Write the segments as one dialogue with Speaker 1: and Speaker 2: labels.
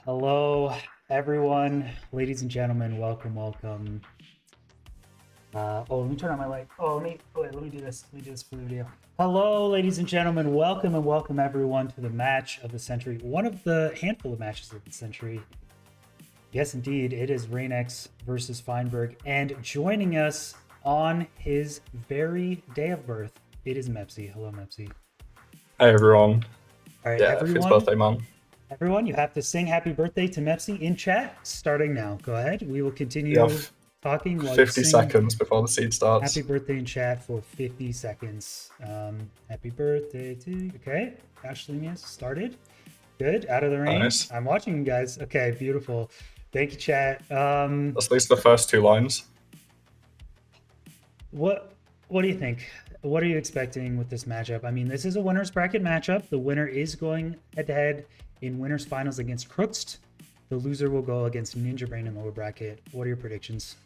Speaker 1: Hello, everyone, ladies and gentlemen. Welcome. Let me turn on my light. Let me do this. Let me do this for the video. Hello, ladies and gentlemen. Welcome everyone to the match of the century. One of the handful of matches of the century. Yes, indeed, it is Reignex versus Feinberg, and joining us on his very day of birth, it is Mepsi. Hello, Mepsi.
Speaker 2: Hey everyone.
Speaker 1: All right,
Speaker 2: Yeah, it's his
Speaker 1: everyone.
Speaker 2: birthday, man.
Speaker 1: Everyone, you have to sing happy birthday to Mepsi in chat starting now. Go ahead. We will
Speaker 2: You
Speaker 1: continue
Speaker 2: have
Speaker 1: talking while you
Speaker 2: 50
Speaker 1: sing
Speaker 2: seconds before the seed
Speaker 1: happy
Speaker 2: starts.
Speaker 1: birthday in chat for 50 seconds. Happy birthday to you. Okay. Ashley Mias started. Good. Out of the rain.
Speaker 2: Nice.
Speaker 1: I'm watching you guys. Okay. Beautiful. Thank you, chat.
Speaker 2: That's at least the first two lines.
Speaker 1: What do you think? What are you expecting with this matchup? I mean, this is a winner's bracket matchup. The winner is going head to head in winners finals against Crookst. The loser will go against Ninja Brain in lower bracket. What are your predictions?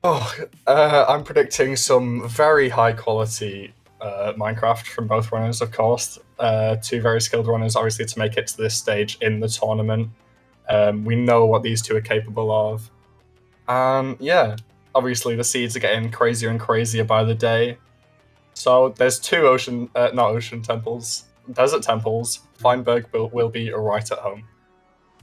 Speaker 2: I'm predicting some very high quality Minecraft from both runners, of course. Two very skilled runners, obviously, to make it to this stage in the tournament. We know what these two are capable of. And yeah, obviously, the seeds are getting crazier and crazier by the day. So there's two desert temples. Feinberg will be right at home.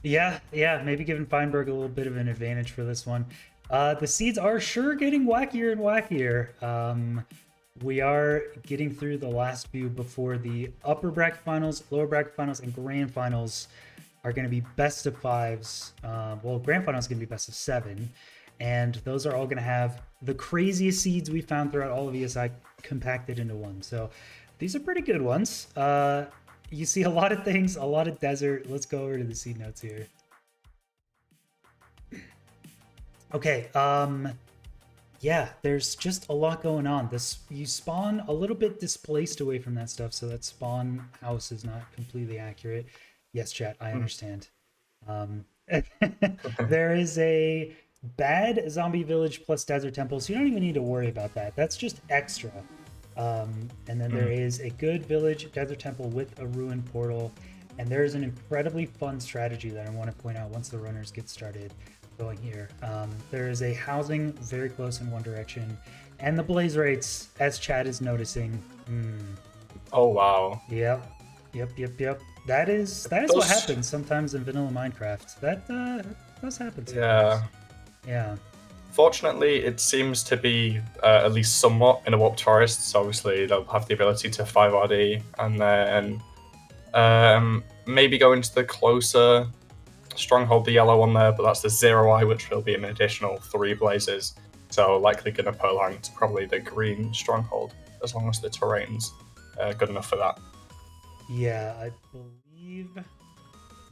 Speaker 1: Yeah, maybe giving Feinberg a little bit of an advantage for this one. The seeds are sure getting wackier and wackier. We are getting through the last few before the upper bracket finals, lower bracket finals, and grand finals are going to be best of fives. Grand finals is going to be best of seven, and those are all going to have the craziest seeds we found throughout all of ESI compacted into one. So these are pretty good ones. You see a lot of things, a lot of desert. Let's go over to the seed notes here. Okay, yeah, there's just a lot going on. You spawn a little bit displaced away from that stuff, so that spawn house is not completely accurate. Yes, chat, I understand. Um, there is a bad zombie village plus desert temple, so you don't even need to worry about that. That's just extra. And then there is a good village desert temple with a ruined portal, and there's an incredibly fun strategy that I want to point out once the runners get started going here. There is a housing very close in one direction, and the blaze rates, as Chad is noticing.
Speaker 2: Oh wow.
Speaker 1: Yep. That is what happens sometimes in vanilla Minecraft. That does happen sometimes.
Speaker 2: Yeah.
Speaker 1: Yeah.
Speaker 2: Fortunately, it seems to be at least somewhat in a warped forest. So obviously they'll have the ability to 5RD and then maybe go into the closer stronghold, the yellow one there, but that's the 0i, which will be an additional 3 blazes. So likely going to purloin to probably the green stronghold, as long as the terrain's good enough for that.
Speaker 1: Yeah, I believe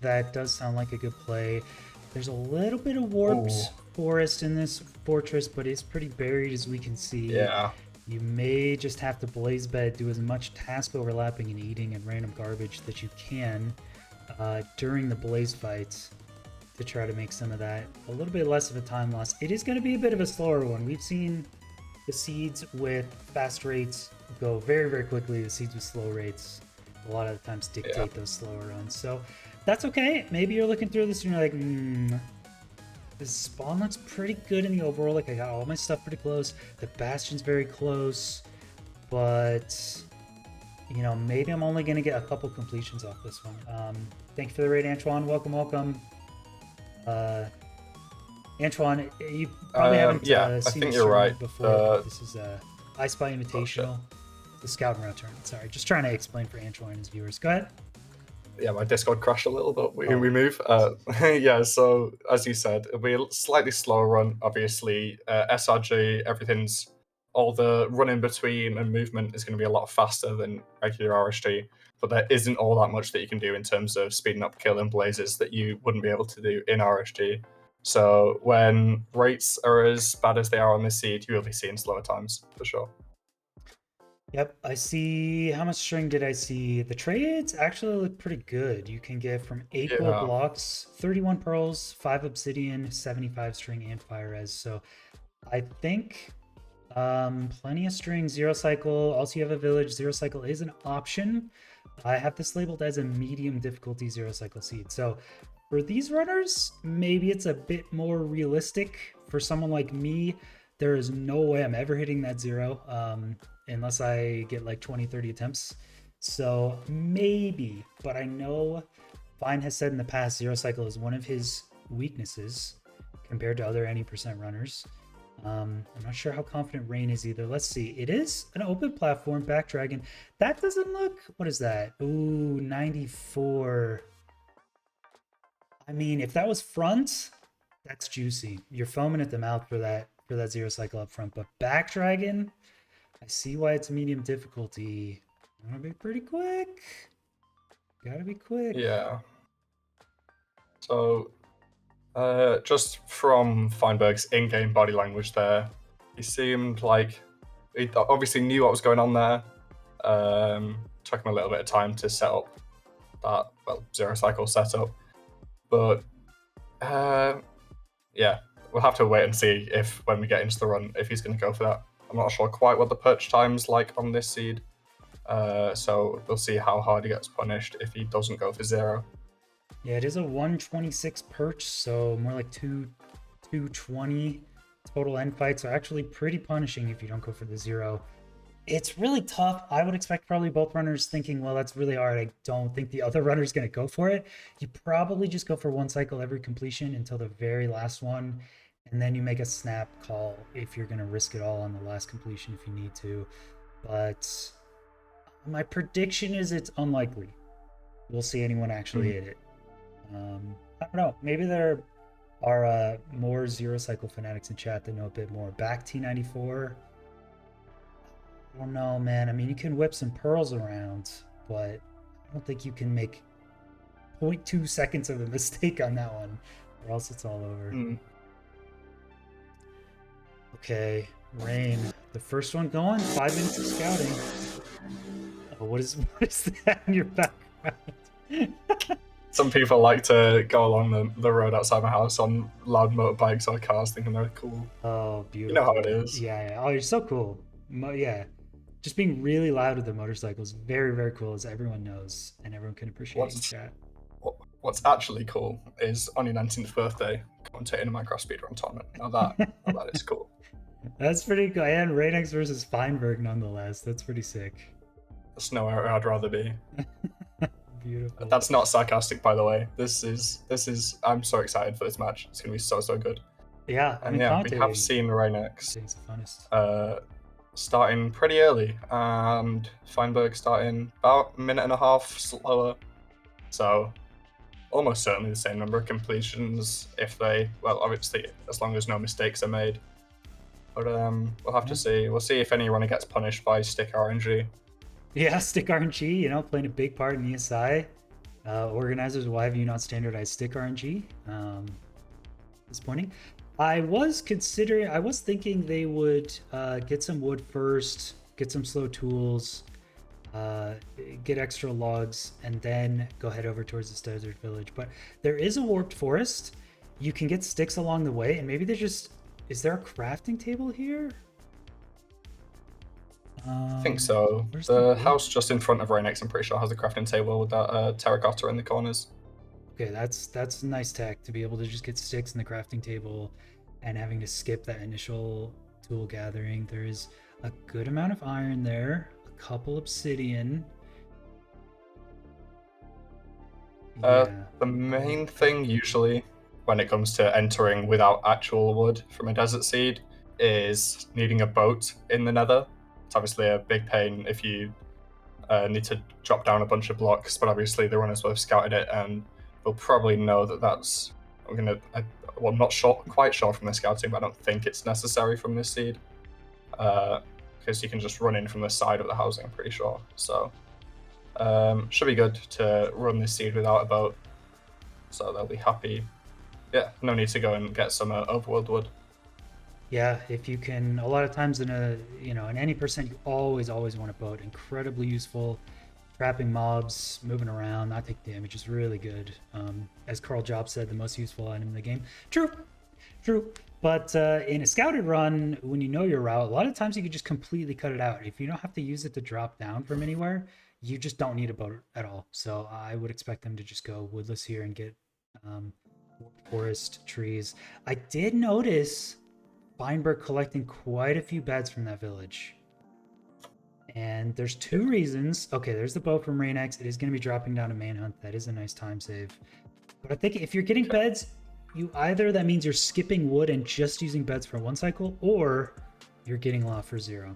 Speaker 1: that does sound like a good play. There's a little bit of warped forest in this fortress, but it's pretty buried as we can see.
Speaker 2: Yeah.
Speaker 1: You may just have to blaze bed, do as much task overlapping and eating and random garbage that you can during the blaze fights to try to make some of that a little bit less of a time loss. It is going to be a bit of a slower one. We've seen the seeds with fast rates go very, very quickly. The seeds with slow rates a lot of the times dictate those slower runs. So that's okay. Maybe you're looking through this and you're like, this spawn looks pretty good in the overall. Like, I got all my stuff pretty close. The bastion's very close, but you know, maybe I'm only gonna get a couple completions off this one. Thank you for the raid, Antoine. Welcome. Antoine, you probably haven't seen
Speaker 2: I think
Speaker 1: the
Speaker 2: you're right.
Speaker 1: before. This is I Spy Invitational, the scouting route tournament. Sorry, just trying to explain for Antoine and his viewers. Go ahead.
Speaker 2: Yeah, my Discord crashed a little, but we move. Yeah, so as you said, it'll be a slightly slower run. Obviously, SRG, everything's all the run in between and movement is going to be a lot faster than regular RSG. But there isn't all that much that you can do in terms of speeding up kill and blazes that you wouldn't be able to do in RSG. So when rates are as bad as they are on this seed, you will be seeing slower times for sure.
Speaker 1: Yep, I see. How much string did I see? The trades actually look pretty good. You can get from 8 gold blocks, 31 pearls, 5 obsidian, 75 string, and fire res. So I think plenty of string, 0 cycle. Also, you have a village. 0 cycle is an option. I have this labeled as a medium difficulty zero cycle seed. So for these runners, maybe it's a bit more realistic. For someone like me, there is no way I'm ever hitting that zero unless I get like 20, 30 attempts. So maybe, but I know Fine has said in the past zero cycle is one of his weaknesses compared to other any percent runners. I'm not sure how confident Rain is either. Let's see. It is an open platform, back dragon. That doesn't look, what is that? Ooh, 94. I mean, if that was front, that's juicy. You're foaming at the mouth for that zero cycle up front. But back dragon, I see why it's medium difficulty. I'm gonna be pretty quick. Gotta be quick.
Speaker 2: Yeah. So, just from Feinberg's in-game body language there, he seemed like he obviously knew what was going on there. Took him a little bit of time to set up that, well, zero cycle setup. But, yeah, we'll have to wait and see if, when we get into the run, if he's going to go for that. I'm not sure quite what the perch time's like on this seed. So we'll see how hard he gets punished if he doesn't go for zero.
Speaker 1: Yeah, it is a 126 perch, so more like 220 total end fights are actually pretty punishing if you don't go for the zero. It's really tough. I would expect probably both runners thinking, well, that's really hard. I don't think the other runner's going to go for it. You probably just go for one cycle every completion until the very last one, and then you make a snap call if you're going to risk it all on the last completion if you need to. But my prediction is it's unlikely we'll see anyone actually hit it. I don't know. Maybe there are more zero cycle fanatics in chat that know a bit more. Back T94. I don't know, man. I mean, you can whip some pearls around, but I don't think you can make 0.2 seconds of a mistake on that one, or else it's all over. Okay, Rain. The first one going. 5 minutes of scouting. Oh, what is that in your background?
Speaker 2: Some people like to go along the road outside my house on loud motorbikes or cars, thinking they're cool.
Speaker 1: Oh, beautiful.
Speaker 2: You know how it is.
Speaker 1: Yeah. Oh, you're so cool. Yeah. Just being really loud with the motorcycles, very, very cool, as everyone knows and everyone can appreciate in chat.
Speaker 2: What's actually cool is on your 19th birthday, commentating a Minecraft speedrun tournament. Now that is cool.
Speaker 1: That's pretty cool. And Reignex versus Feinberg, nonetheless. That's pretty sick.
Speaker 2: That's nowhere I'd rather be.
Speaker 1: Beautiful.
Speaker 2: That's not sarcastic, by the way. This is. I'm so excited for this match. It's gonna be so good.
Speaker 1: Yeah,
Speaker 2: and yeah, we have seen Reignex starting pretty early, and Feinberg starting about a minute and a half slower. So almost certainly the same number of completions if they, well, obviously as long as no mistakes are made. But we'll have to see. We'll see if any runner gets punished by stick RNG.
Speaker 1: Yeah, stick RNG, playing a big part in ESI. Organizers, why have you not standardized stick RNG? Disappointing. I was thinking they would get some wood first, get some slow tools, get extra logs, and then go head over towards this desert village. But there is a warped forest. You can get sticks along the way, and maybe is there a crafting table here?
Speaker 2: I think so. The house just in front of Reignex, I'm pretty sure, has a crafting table with that terracotta in the corners.
Speaker 1: Okay, that's nice tech to be able to just get sticks in the crafting table and having to skip that initial tool gathering. There is a good amount of iron there, a couple obsidian.
Speaker 2: The main thing usually when it comes to entering without actual wood from a desert seed is needing a boat in the nether. It's obviously a big pain if you need to drop down a bunch of blocks, but obviously the runners will have scouted it and they'll probably know that that's. I'm not quite sure from the scouting, but I don't think it's necessary from this seed because you can just run in from the side of the housing, I'm pretty sure. So should be good to run this seed without a boat. So they'll be happy. Yeah, no need to go and get some overworld wood.
Speaker 1: Yeah, if you can, a lot of times in any percent, you always want a boat. Incredibly useful, trapping mobs, moving around, not taking damage is really good. As Carl Job said, the most useful item in the game. True. But in a scouted run, when you know your route, a lot of times you can just completely cut it out. If you don't have to use it to drop down from anywhere, you just don't need a boat at all. So I would expect them to just go woodless here and get forest trees. I did notice Feinberg collecting quite a few beds from that village. And there's two reasons. Okay, there's the bow from Reignex. It is going to be dropping down to Manhunt. That is a nice time save. But I think if you're getting beds, that means you're skipping wood and just using beds for one cycle, or you're getting law for 0.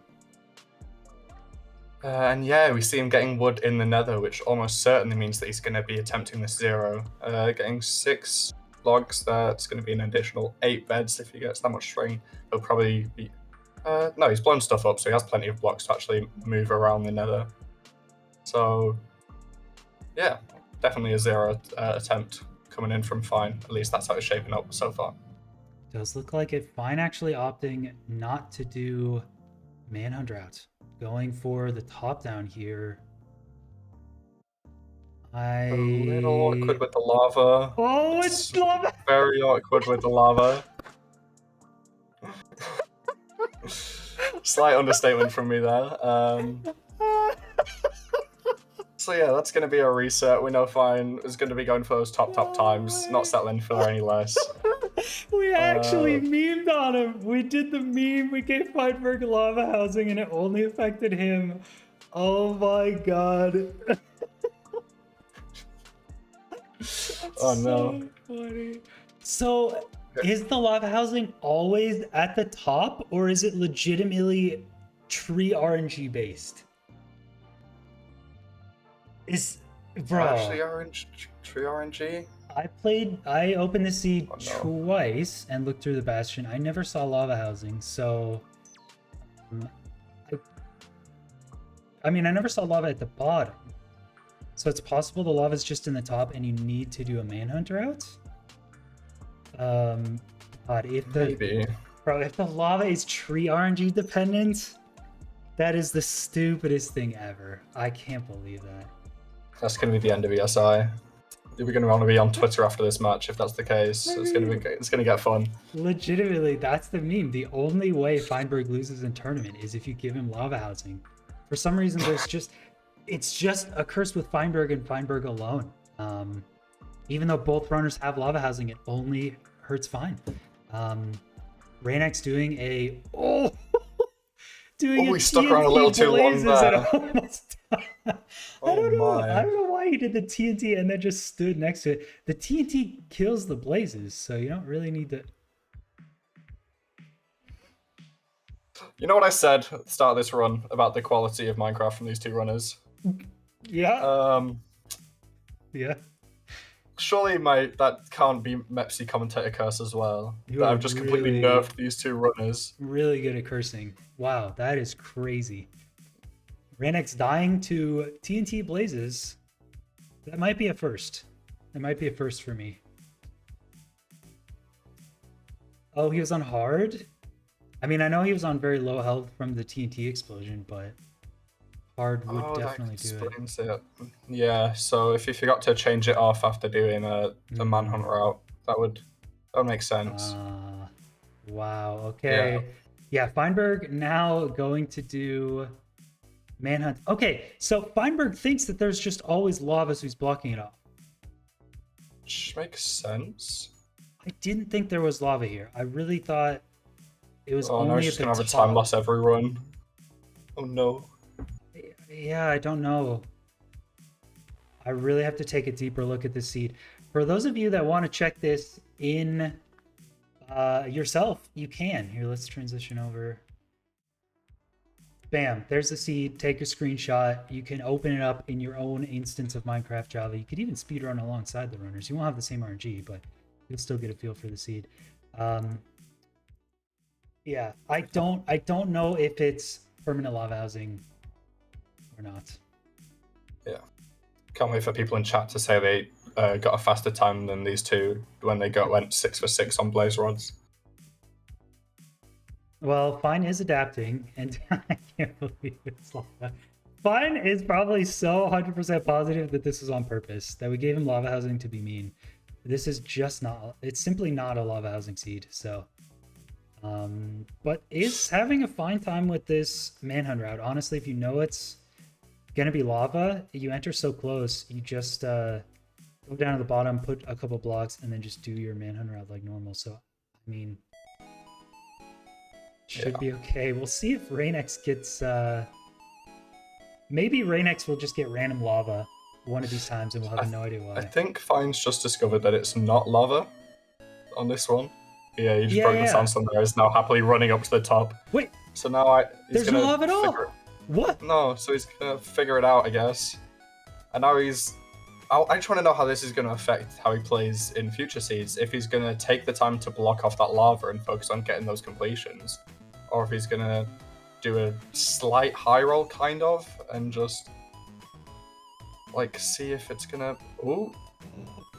Speaker 2: And yeah, we see him getting wood in the nether, which almost certainly means that he's going to be attempting the 0. Getting 6 logs there, it's going to be an additional 8 beds if he gets that much string. He'll probably be... no, he's blown stuff up, so he has plenty of blocks to actually move around the nether. So, yeah, definitely a 0 attempt coming in from Fine. At least that's how it's shaping up so far.
Speaker 1: Does look like it. Fine actually opting not to do Manhunt route. Going for the top down here.
Speaker 2: A little awkward with the lava.
Speaker 1: Oh, it's lava!
Speaker 2: Very awkward with the lava. Slight understatement from me there. So yeah, that's going to be a reset. We know Fine is going to be going for those top times, not settling for any less.
Speaker 1: We actually memed on him. We did the meme. We gave Feinberg lava housing and it only affected him. Oh my god.
Speaker 2: Oh no.
Speaker 1: So funny. So is the lava housing always at the top, or is it legitimately tree RNG based? Bro.
Speaker 2: Actually, tree RNG?
Speaker 1: I opened the seed twice and looked through the bastion. I never saw lava housing, so I mean, I never saw lava at the bottom. So it's possible the lava's just in the top and you need to do a manhunt route? God,
Speaker 2: Maybe.
Speaker 1: Bro, if the lava is tree RNG dependent, that is the stupidest thing ever. I can't believe that.
Speaker 2: That's going to be the end of ESI. We're going to want to be on Twitter after this match if that's the case. It's going to get fun.
Speaker 1: Legitimately, that's the meme. The only way Feinberg loses in tournament is if you give him lava housing. For some reason, it's just a curse with Feinberg and Feinberg alone. Even though both runners have lava housing, it only hurts Fine. Reignex doing a
Speaker 2: we stuck around a little too long there.
Speaker 1: I don't know why he did the TNT and then just stood next to it. The TNT kills the blazes, so you don't really need to.
Speaker 2: You know what I said at the start of this run about the quality of Minecraft from these two runners?
Speaker 1: Yeah. Yeah.
Speaker 2: Surely that can't be Mepsi commentator curse as well. I've just completely nerfed these two runners.
Speaker 1: Really good at cursing. Wow, that is crazy. Reignex dying to TNT blazes. That might be a first. That might be a first for me. Oh, he was on hard? I mean, I know he was on very low health from the TNT explosion, but hard would definitely do it.
Speaker 2: Yeah, so if you forgot to change it off after doing a manhunt route, that would make sense.
Speaker 1: Wow, okay. Yeah, Feinberg now going to do manhunt. Okay, so Feinberg thinks that there's just always lava, so he's blocking it off.
Speaker 2: Which makes sense.
Speaker 1: I didn't think there was lava here. I really thought it was only
Speaker 2: no, he's
Speaker 1: at
Speaker 2: just
Speaker 1: the
Speaker 2: gonna have
Speaker 1: top.
Speaker 2: a time loss every run. Oh no.
Speaker 1: Yeah, I don't know. I really have to take a deeper look at this seed. For those of you that want to check this in yourself, you can. Here, let's transition over. Bam, there's the seed. Take a screenshot. You can open it up in your own instance of Minecraft Java. You could even speedrun alongside the runners. You won't have the same RNG, but you'll still get a feel for the seed. Yeah, I don't know if it's permanent lava housing or not.
Speaker 2: Yeah. Can't wait for people in chat to say they got a faster time than these two when they went 6 for 6 on blaze rods.
Speaker 1: Well, Fine is adapting, and I can't believe it's lava. Fine is probably so 100% positive that this is on purpose, that we gave him lava housing to be mean. This is just not, it's simply not a lava housing seed, so. But is having a fine time with this manhunt route. Honestly, if you know it's gonna be lava. You enter so close, you just go down to the bottom, put a couple blocks, and then just do your manhunt route like normal. So, I mean, should be okay. We'll see if Reignex gets. Maybe Reignex will just get random lava one of these times, and we'll have no idea why.
Speaker 2: I think Fine's just discovered that it's not lava on this one. Yeah, he just broke the sandstone there. He's now happily running up to the top.
Speaker 1: Wait.
Speaker 2: So now
Speaker 1: there's no lava at all. What?
Speaker 2: No, so he's gonna figure it out, I guess. And now he's. I just want to know how this is going to affect how he plays in future seeds. If he's going to take the time to block off that lava and focus on getting those completions, or if he's going to do a slight high roll, kind of, and just like see if it's gonna. Ooh,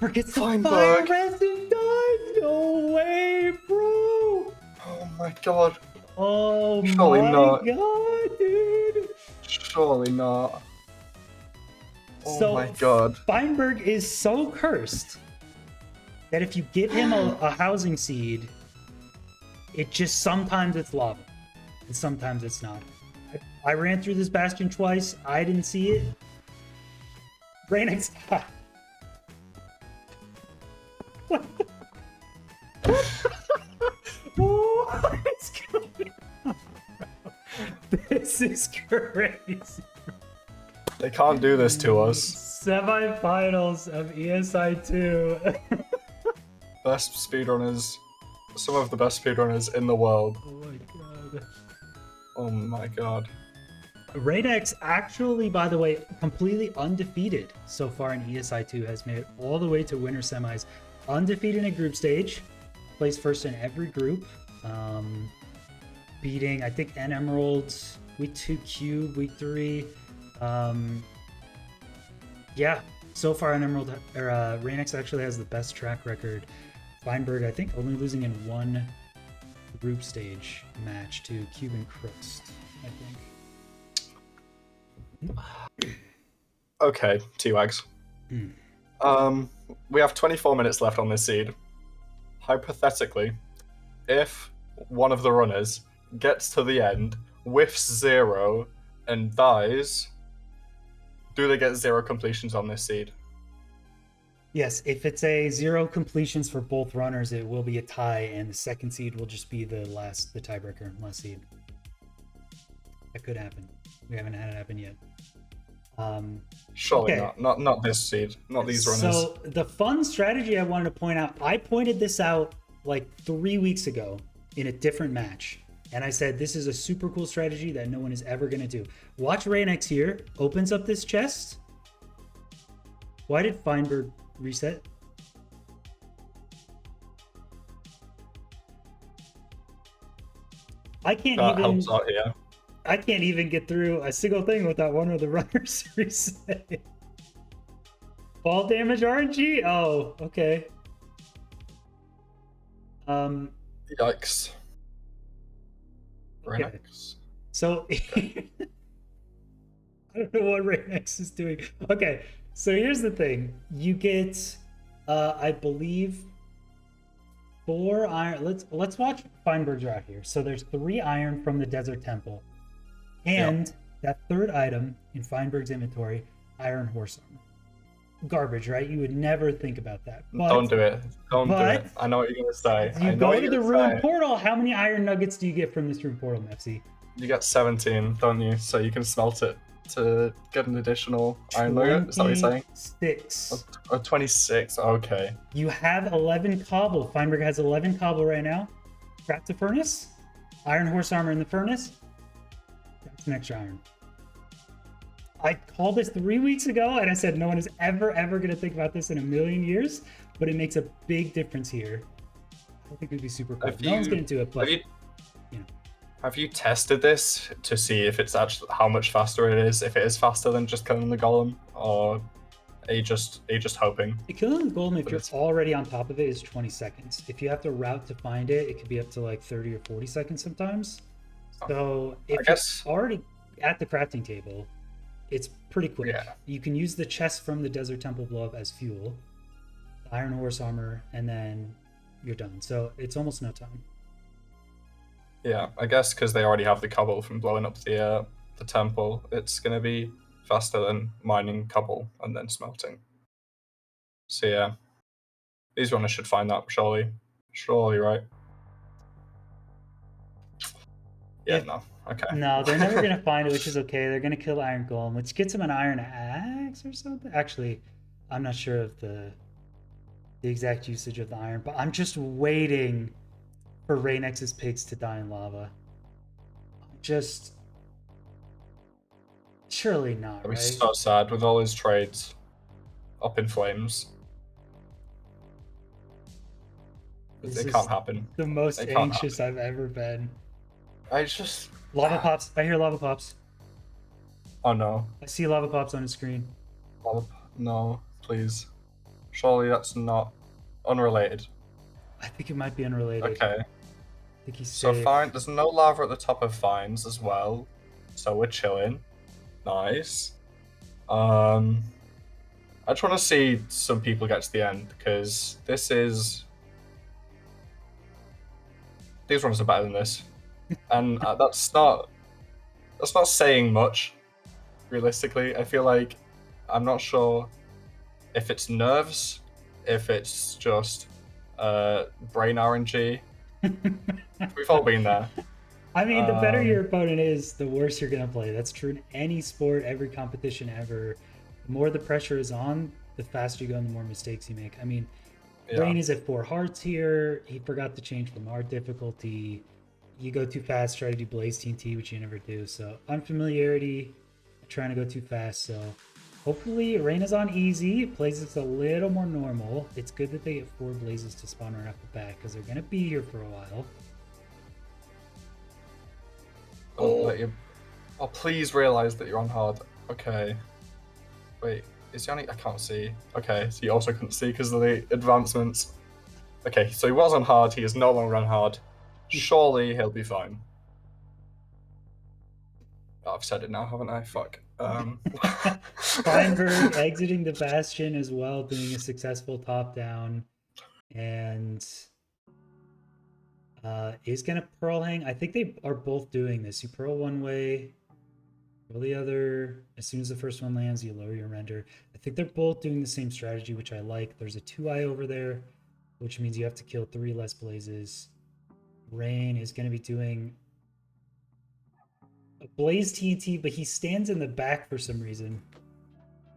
Speaker 1: forget the fire resin dies. No way, bro.
Speaker 2: Oh my god.
Speaker 1: Oh
Speaker 2: surely
Speaker 1: my
Speaker 2: not.
Speaker 1: god, dude.
Speaker 2: Surely not. Oh
Speaker 1: so
Speaker 2: my god.
Speaker 1: Feinberg is so cursed that if you give him a housing seed, it just sometimes it's lava and sometimes it's not. I ran through this bastion twice. I didn't see it. Reignex. What is going on? This is crazy.
Speaker 2: They can't do this to us.
Speaker 1: Semi-finals of ESI2.
Speaker 2: Best speedrunners. Some of the best speedrunners in the world.
Speaker 1: Oh my god.
Speaker 2: Oh my god.
Speaker 1: Reignex actually, by the way, completely undefeated so far in ESI2, has made it all the way to winter semis. Undefeated in group stage. Placed first in every group. Beating, I think, N Emeralds, week 2 Cube, week 3. Yeah, so far Reignex actually has the best track record. Feinberg, I think, only losing in one group stage match to Cuban Crust, I think.
Speaker 2: Okay, T-Wags. We have 24 minutes left on this seed. Hypothetically, if one of the runners gets to the end, whiffs 0, and dies, do they get 0 completions on this seed?
Speaker 1: Yes, if it's a 0 completions for both runners, it will be a tie, and the second seed will just be the tiebreaker, last seed. That could happen. We haven't had it happen yet.
Speaker 2: Surely not this seed, not these runners.
Speaker 1: So the fun strategy I wanted to point out, I pointed this out like 3 weeks ago in a different match. And I said, this is a super cool strategy that no one is ever going to do. Watch Reignex here. Opens up this chest. Why did Feinberg reset? I can't
Speaker 2: helps out here.
Speaker 1: I can't even get through a single thing without one of the runners reset. Fall damage RNG? Oh, okay.
Speaker 2: Yikes.
Speaker 1: Okay.
Speaker 2: Reignex.
Speaker 1: So I don't know what Reignex is doing. Okay, so here's the thing. You get I believe 4 iron. Let's watch Feinberg's route here. So there's 3 iron from the Desert Temple. And that third item in Feinberg's inventory, iron horse armor. Garbage, right? You would never think about that. But,
Speaker 2: don't do it. Don't do it. I know what you're going to say.
Speaker 1: You go to the ruined portal. How many iron nuggets do you get from this ruined portal, Mepsi?
Speaker 2: You get 17, don't you? So you can smelt it to get an additional iron nugget. Is that what you're saying?
Speaker 1: 26.
Speaker 2: Or 26. Okay.
Speaker 1: You have 11 cobble. Feinberg has 11 cobble right now. Craft a furnace. Iron horse armor in the furnace. That's an extra iron. I called this 3 weeks ago, and I said no one is ever going to think about this in a million years, but it makes a big difference here. I think it would be super cool. No one's going to do it, but
Speaker 2: have you tested this to see if it's actually how much faster it is? If it is faster than just killing the golem, or are you just hoping?
Speaker 1: Killing the golem, if you're already on top of it, is 20 seconds. If you have to route to find it, it could be up to like 30 or 40 seconds sometimes. So if it's already at the crafting table, it's pretty quick. Yeah. You can use the chest from the Desert Temple blow up as fuel, the iron horse armor, and then you're done. So it's almost no time.
Speaker 2: Yeah, I guess because they already have the cobble from blowing up the temple, it's gonna be faster than mining cobble and then smelting. So yeah, these runners should find that surely. Surely, right? Yeah,
Speaker 1: If
Speaker 2: no. Okay.
Speaker 1: No, they're never gonna find it, which is okay. They're gonna kill Iron Golem, which gets him an Iron Axe or something. Actually, I'm not sure of the exact usage of the iron, but I'm just waiting for Reignex's pigs to die in lava. Just surely not,
Speaker 2: That'd be
Speaker 1: right?
Speaker 2: so sad with all his trades up in flames.
Speaker 1: This
Speaker 2: It
Speaker 1: is
Speaker 2: can't happen.
Speaker 1: the most
Speaker 2: It can't
Speaker 1: anxious
Speaker 2: happen.
Speaker 1: I've ever been.
Speaker 2: I just
Speaker 1: Lava pops. I hear lava pops.
Speaker 2: Oh no.
Speaker 1: I see lava pops on the screen.
Speaker 2: No, please. Surely that's not unrelated.
Speaker 1: I think it might be unrelated.
Speaker 2: Okay.
Speaker 1: I think he's
Speaker 2: So
Speaker 1: safe.
Speaker 2: fine. There's no lava at the top of Fines as well, so we're chilling. Nice. I just want to see some people get to the end because these runs are better than this, and that's not saying much. Realistically, I feel like I'm not sure if it's nerves, if it's just brain RNG. We've all been there.
Speaker 1: I mean, the better your opponent is, the worse you're gonna play. That's true in any sport, every competition ever. The more the pressure is on, the faster you go and the more mistakes you make. I mean, Rain is at 4 hearts here. He forgot to change from hard difficulty. You go too fast, try to do Blaze TNT, which you never do. So unfamiliarity, trying to go too fast. So hopefully Rain is on easy. Plays it's a little more normal. It's good that they get 4 blazes to spawn right off the bat because they're gonna be here for a while.
Speaker 2: Oh, please realize that you're on hard. Okay. Wait, is he on? I can't see. Okay, so you also couldn't see because of the advancements. Okay, so he was on hard. He is no longer on hard. Surely he'll be fine. Oh, I've said it now, haven't I? Fuck.
Speaker 1: Feinberg exiting the Bastion as well, doing a successful top down, and is gonna Pearl Hang. I think they are both doing this. You Pearl one way, Pearl the other. As soon as the first one lands, you lower your render. I think they're both doing the same strategy, which I like. There's a 2-eye over there, which means you have to kill 3 less blazes. Rain is gonna be doing a Blaze TNT, but he stands in the back for some reason.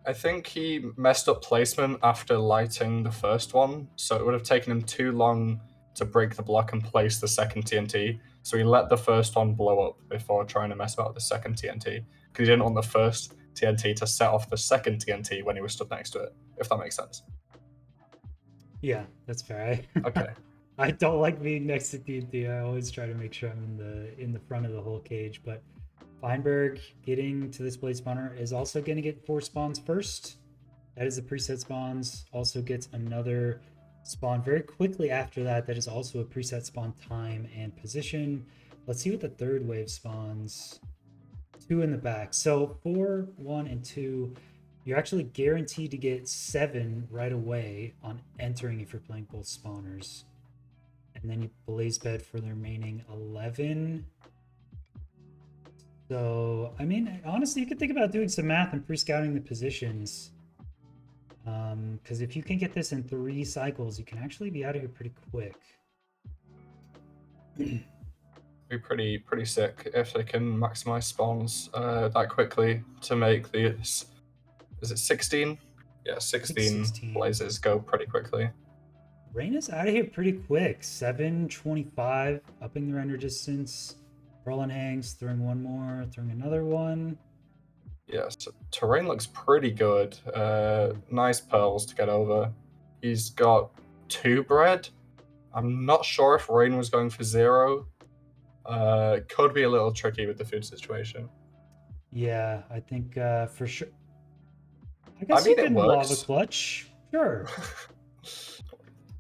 Speaker 2: I think he messed up placement after lighting the first one, so it would have taken him too long to break the block and place the second TNT. So he let the first one blow up before trying to mess about the second TNT because he didn't want the first TNT to set off the second TNT when he was stood next to it. If that makes sense.
Speaker 1: Yeah, that's fair.
Speaker 2: Okay.
Speaker 1: I don't like being next to TNT. I always try to make sure I'm in the front of the whole cage. But Feinberg getting to this Blaze spawner is also going to get 4 spawns first. That is the preset spawns. Also gets another spawn very quickly after that. That is also a preset spawn time and position. Let's see what the third wave spawns. 2 in the back. So 4, 1, and 2. You're actually guaranteed to get 7 right away on entering if you're playing both spawners. And then you blaze bed for the remaining 11. So, I mean, honestly, you could think about doing some math and pre-scouting the positions. Because if you can get this in 3 cycles, you can actually be out of here pretty quick.
Speaker 2: Be pretty sick if they can maximize spawns that quickly to make this. Is it 16? Yeah, 16 blazes go pretty quickly.
Speaker 1: Rain is out of here pretty quick. 7:25, upping the render distance. Rolling hangs, throwing one more, throwing another one.
Speaker 2: Yeah, so terrain looks pretty good. Nice pearls to get over. He's got 2 bread. I'm not sure if Rain was going for 0. Could be a little tricky with the food situation.
Speaker 1: Yeah, I think for sure. I guess
Speaker 2: mean,
Speaker 1: you can lava
Speaker 2: works.
Speaker 1: clutch. Sure.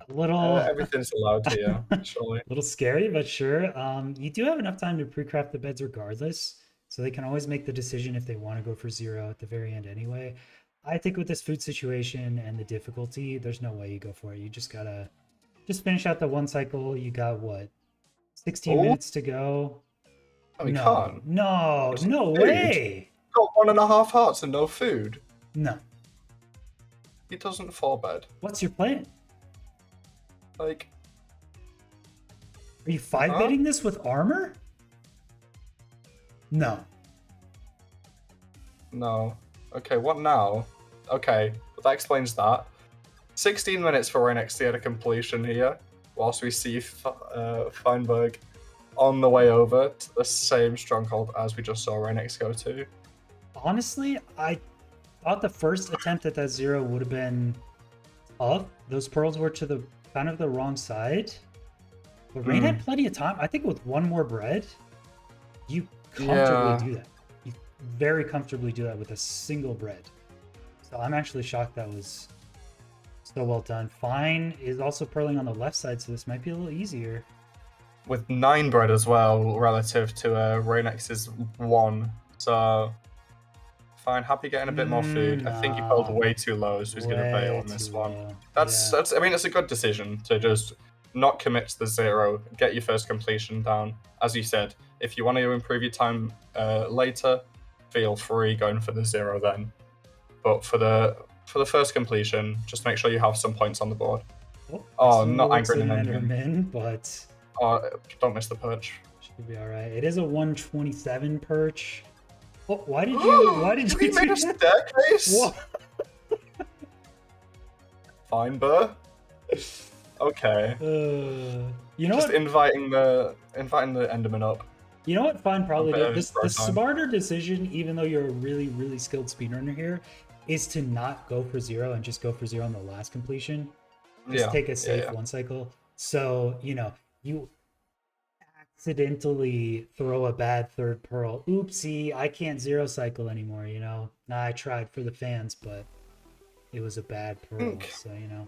Speaker 1: A little
Speaker 2: everything's allowed here, surely.
Speaker 1: A little scary, but sure. You do have enough time to pre-craft the beds regardless, so they can always make the decision if they want to go for 0 at the very end anyway. I think with this food situation and the difficulty, there's no way you go for it. You just gotta finish out the 1 cycle. You got what, 16 minutes to go?
Speaker 2: No, we can't.
Speaker 1: No way.
Speaker 2: got 1.5 hearts and no food.
Speaker 1: No.
Speaker 2: He doesn't 4-bed.
Speaker 1: What's your plan?
Speaker 2: Like,
Speaker 1: Are you 5-betting this with armor? No.
Speaker 2: no. Okay, what now? Okay, well, that explains that. 16 minutes for Reignex to get a completion here, whilst we see Feinberg on the way over to the same stronghold as we just saw Reignex go to.
Speaker 1: Honestly, I thought the first attempt at that 0 would have been tough. Those pearls were to the kind of the wrong side. But Rain had plenty of time. I think with one more bread, you comfortably do that. You very comfortably do that with a single bread. So I'm actually shocked that was so well done. Fine is also pearling on the left side, so this might be a little easier.
Speaker 2: With 9 bread as well, relative to Reignex's 1. So, Fine, happy getting a bit more food. I think he pulled way too low, so he's going to bail on this one. That's. I mean, it's a good decision to just not commit to the 0, get your first completion down. As you said, if you want to improve your time later, feel free going for the 0 then. But for the first completion, just make sure you have some points on the board. Oh, not angry and
Speaker 1: Enderman, but
Speaker 2: don't miss the perch.
Speaker 1: Should be all right. It is a 127 perch. Oh, why did you? Why did you?
Speaker 2: We made a staircase. Fine, Burr. Okay.
Speaker 1: You know
Speaker 2: just
Speaker 1: what?
Speaker 2: inviting the Enderman up.
Speaker 1: You know what? Fine, probably did. The smarter decision, even though you're a really, really skilled speedrunner here, is to not go for 0 and just go for 0 on the last completion. Just take a safe 1 cycle. So, you know, you accidentally throw a bad 3rd pearl. Oopsie, I can't 0 cycle anymore, you know? Nah, I tried for the fans, but it was a bad pearl, so, you know.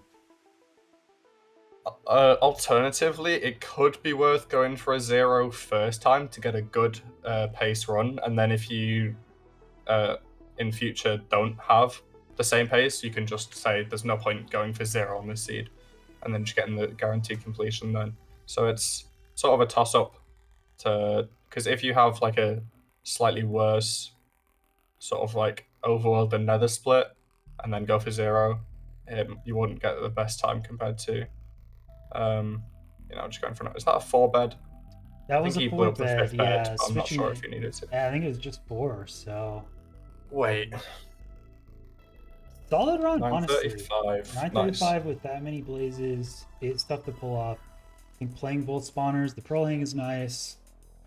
Speaker 2: Alternatively, it could be worth going for a 0 first time to get a good pace run, and then if you in future don't have the same pace, you can just say there's no point going for 0 on this seed, and then just getting the guaranteed completion then. So it's sort of a toss-up because if you have like a slightly worse sort of like overworld and nether split and then go for 0, you wouldn't get the best time compared to you know, just going for is that a 4-bed?
Speaker 1: That was a 4-bed, yeah.
Speaker 2: I'm not sure if you needed to.
Speaker 1: Yeah, I think it was just 4, so.
Speaker 2: Wait.
Speaker 1: Solid run, honestly.
Speaker 2: 935.
Speaker 1: 935 with that many blazes. It's tough to pull off. I think playing both spawners, the pearl hang is nice.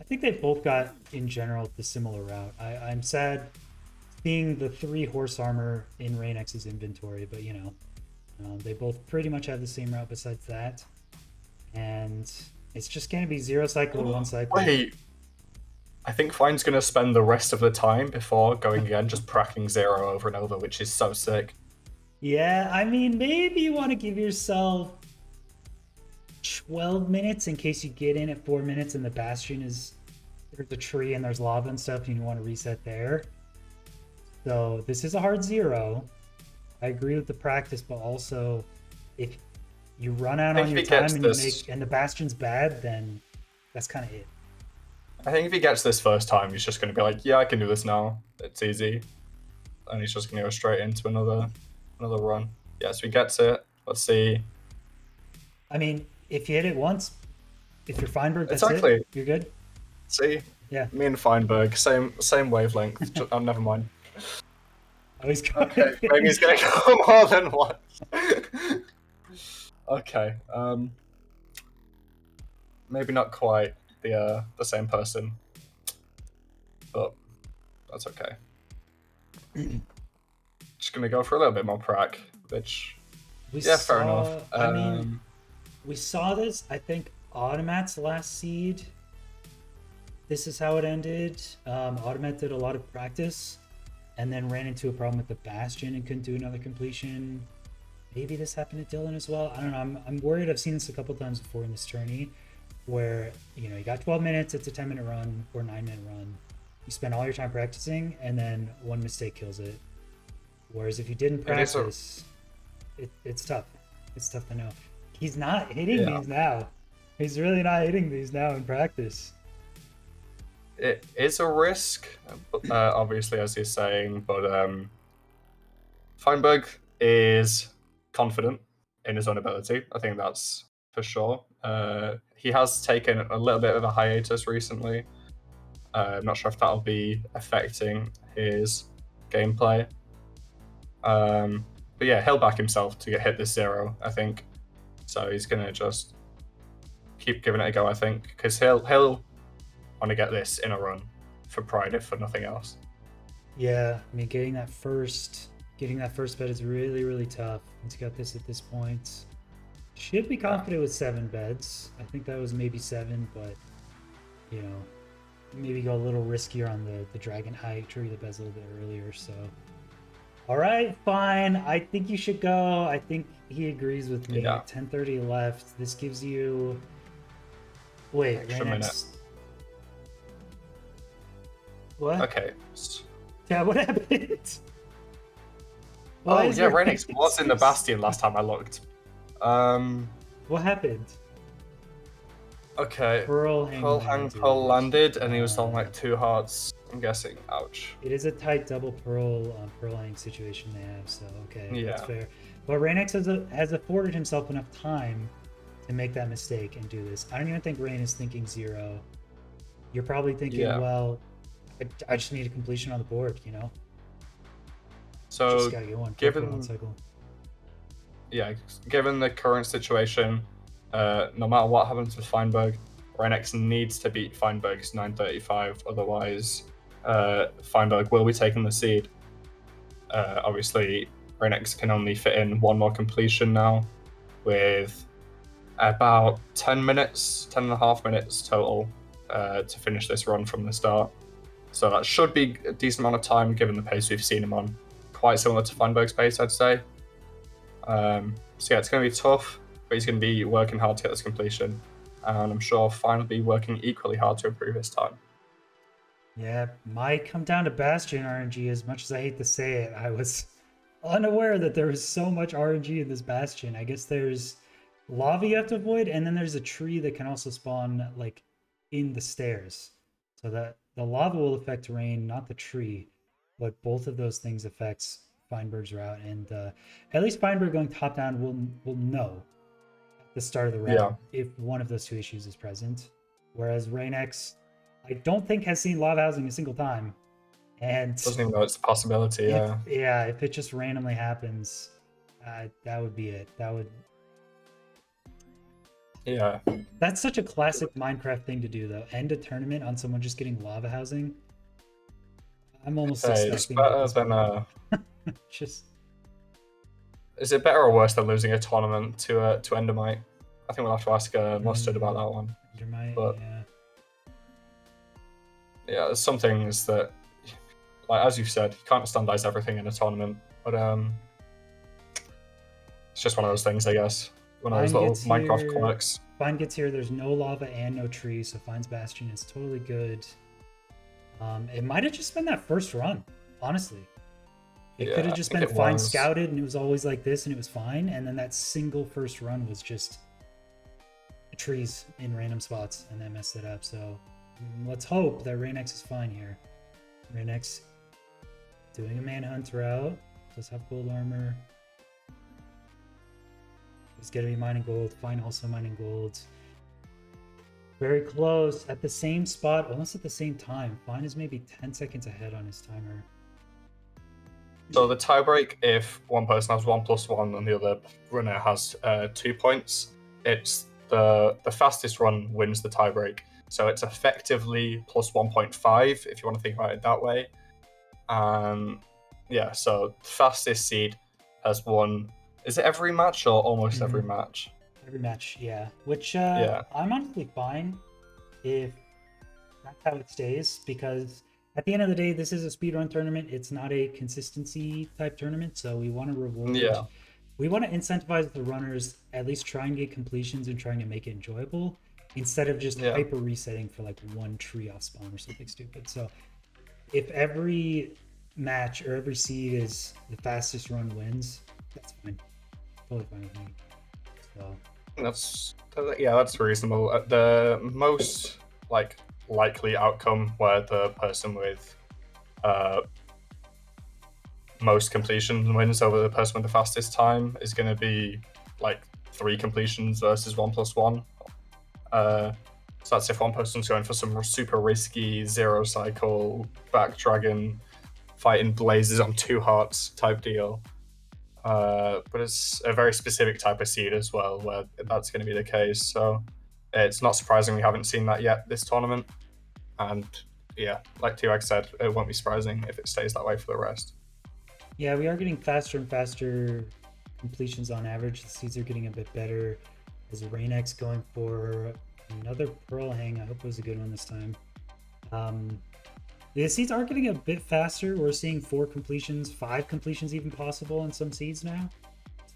Speaker 1: I think they both got, in general, the similar route. I'm sad seeing the 3 horse armor in Reignex's inventory, but you know, they both pretty much have the same route besides that. And it's just going to be 0 cycle or 1 cycle.
Speaker 2: Wait. I think Fine's going to spend the rest of the time before going again just pracking 0 over and over, which is so sick.
Speaker 1: Yeah, I mean, maybe you want to give yourself 12 minutes in case you get in at 4 minutes and the bastion is, there's a tree and there's lava and stuff and you want to reset there. So this is a hard 0. I agree with the practice, but also if you run out on your time and and the bastion's bad, then that's kind of it.
Speaker 2: I think if he gets this first time, he's just going to be like, yeah, I can do this now. It's easy. And he's just going to go straight into another run. Yeah, so he gets it. Let's see.
Speaker 1: I mean, if you hit it once, if you're Feinberg, that's
Speaker 2: it.
Speaker 1: You're good.
Speaker 2: See?
Speaker 1: Yeah.
Speaker 2: Me and Feinberg, same wavelength. Oh, never mind.
Speaker 1: Oh, he's
Speaker 2: okay, maybe he's going to go more than once. Okay. Maybe not quite the same person, but that's okay. Just gonna go for a little bit more prac, which fair enough.
Speaker 1: I mean, we saw this. I think Automat's last seed. This is how it ended. Automat did a lot of practice, and then ran into a problem with the bastion and couldn't do another completion. Maybe this happened to Dylan as well. I don't know. I'm worried. I've seen this a couple times before in this tourney, where you know you got 12 minutes. It's a 10-minute run or 9-minute run. You spend all your time practicing, and then one mistake kills it. Whereas if you didn't practice, it's tough. It's tough to know. He's not hitting these now. He's really not hitting these now in practice.
Speaker 2: it is a risk, obviously, as you're saying, but Feinberg is confident in his own ability. I think that's for sure. He has taken a little bit of a hiatus recently. I'm not sure if that'll be affecting his gameplay. But yeah, he'll back himself to hit this 0, I think. So he's gonna just keep giving it a go, I think, because he'll want to get this in a run for pride, if for nothing else.
Speaker 1: Yeah, I mean, getting that first bed is really, really tough. He's got this at this point. Should be confident with 7 beds. I think that was maybe 7, but you know, maybe go a little riskier on the dragon height, tree the beds a little bit earlier. So, all right, fine. I think you should go. I think he agrees with me.
Speaker 2: Yeah.
Speaker 1: 10:30 left. This gives you. Wait,
Speaker 2: Extra
Speaker 1: Reignex.
Speaker 2: minute.
Speaker 1: What?
Speaker 2: Okay.
Speaker 1: Yeah, what happened?
Speaker 2: Oh yeah, Reignex was in the Bastion last time I looked.
Speaker 1: What happened?
Speaker 2: Okay.
Speaker 1: Pearl
Speaker 2: landed, and he was on like 2 hearts. I'm guessing. Ouch.
Speaker 1: It is a tight double pearl hang situation they have, so okay,
Speaker 2: Yeah.
Speaker 1: that's fair. But Reignex has afforded himself enough time to make that mistake and do this. I don't even think Rain is thinking 0. You're probably thinking, well, I just need a completion on the board, you know?
Speaker 2: So
Speaker 1: just gotta get one cycle.
Speaker 2: Yeah, given the current situation, no matter what happens with Feinberg, Reignex needs to beat Feinberg's 935, otherwise Feinberg will be taking the seed. Obviously, Reignex can only fit in 1 more completion now, with about 10 minutes, 10.5 minutes total to finish this run from the start. So that should be a decent amount of time given the pace we've seen him on. Quite similar to Feinberg's pace, I'd say. So yeah, it's going to be tough, but he's going to be working hard to get this completion. And I'm sure Fein will be working equally hard to improve his time.
Speaker 1: Yeah, might come down to Bastion RNG. As much as I hate to say it, I was unaware that there was so much RNG in this Bastion. I guess there's lava you have to avoid, and then there's a tree that can also spawn like in the stairs. So that the lava will affect Rain, not the tree, but both of those things affects Feinberg's route. And at least Feinberg going top down will know at the start of the round if one of those 2 issues is present. Whereas Reignex, I don't think has seen lava housing a single time, and
Speaker 2: doesn't even know it's a possibility.
Speaker 1: If it just randomly happens, that would be it.
Speaker 2: Yeah.
Speaker 1: That's such a classic Minecraft thing to do, though. End a tournament on someone just getting lava housing. I'm almost expecting
Speaker 2: it's better than
Speaker 1: just.
Speaker 2: Is it better or worse than losing a tournament to Endermite? I think we'll have to ask Mustard about that one.
Speaker 1: Endermite,
Speaker 2: but
Speaker 1: yeah.
Speaker 2: Yeah, there's some things that, like as you said, you can't standardize everything in a tournament. But it's just one of those things, I guess. One of those little Minecraft quirks.
Speaker 1: Fine gets here. There's no lava and no tree, so Fine's Bastion is totally good. It might have just been that first run, honestly. It could have just been Fine scouted, and it was always like this, and it was fine. And then that single first run was just trees in random spots, and that messed it up. So let's hope that Reignex is fine here. Reignex doing a manhunt route. Does have gold armor. He's going to be mining gold. Fine also mining gold. Very close. At the same spot, almost at the same time. Fine is maybe 10 seconds ahead on his timer.
Speaker 2: So the tiebreak, if one person has 1+1 and the other runner has 2 points, it's the fastest run wins the tiebreak. So it's effectively plus 1.5 if you want to think about it that way. Yeah, so the fastest seed has won. Is it every match or almost every match?
Speaker 1: Every match, yeah. Which I'm honestly fine if that's how it stays, because at the end of the day, this is a speedrun tournament. It's not a consistency type tournament, so we want to reward.
Speaker 2: Yeah.
Speaker 1: We want to incentivize the runners, at least try and get completions and trying to make it enjoyable, instead of just hyper resetting for like 1 tree off spawn or something stupid. So if every match or every seed is the fastest run wins, that's fine. Totally fine with me. So
Speaker 2: that's reasonable. The most like likely outcome where the person with most completions wins over the person with the fastest time is going to be like 3 completions versus 1+1. So that's if one person's going for some super risky 0 cycle back dragon fighting blazes on 2 hearts type deal. But it's a very specific type of seed as well where that's going to be the case. So it's not surprising we haven't seen that yet this tournament. And yeah, like T-Rex said, it won't be surprising if it stays that way for the rest.
Speaker 1: Yeah, we are getting faster and faster completions on average. The seeds are getting a bit better. As Reignex going for another Pearl Hang. I hope it was a good one this time. The seeds are getting a bit faster. We're seeing 4 completions, 5 completions even possible in some seeds now.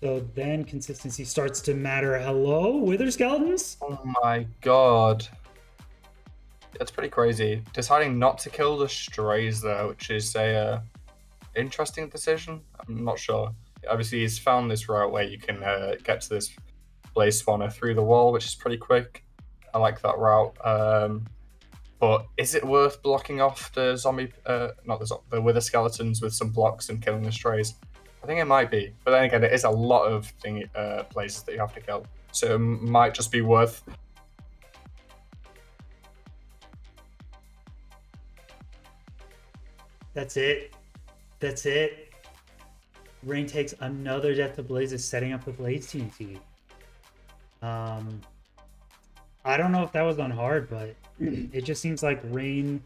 Speaker 1: So then consistency starts to matter. Hello, Wither Skeletons?
Speaker 2: Oh my god. That's pretty crazy. Deciding not to kill the strays though, which is a interesting decision. I'm not sure. Obviously, he's found this route where you can get to this blaze spawner through the wall, which is pretty quick. I like that route. But is it worth blocking off the zombie, the wither skeletons with some blocks and killing the strays? I think it might be. But then again, it is a lot of places that you have to kill. So it might just be worth.
Speaker 1: That's it. That's it. Rain takes another death to Blazes, setting up the Blaze TNT. I don't know if that was on hard, but it just seems like Rain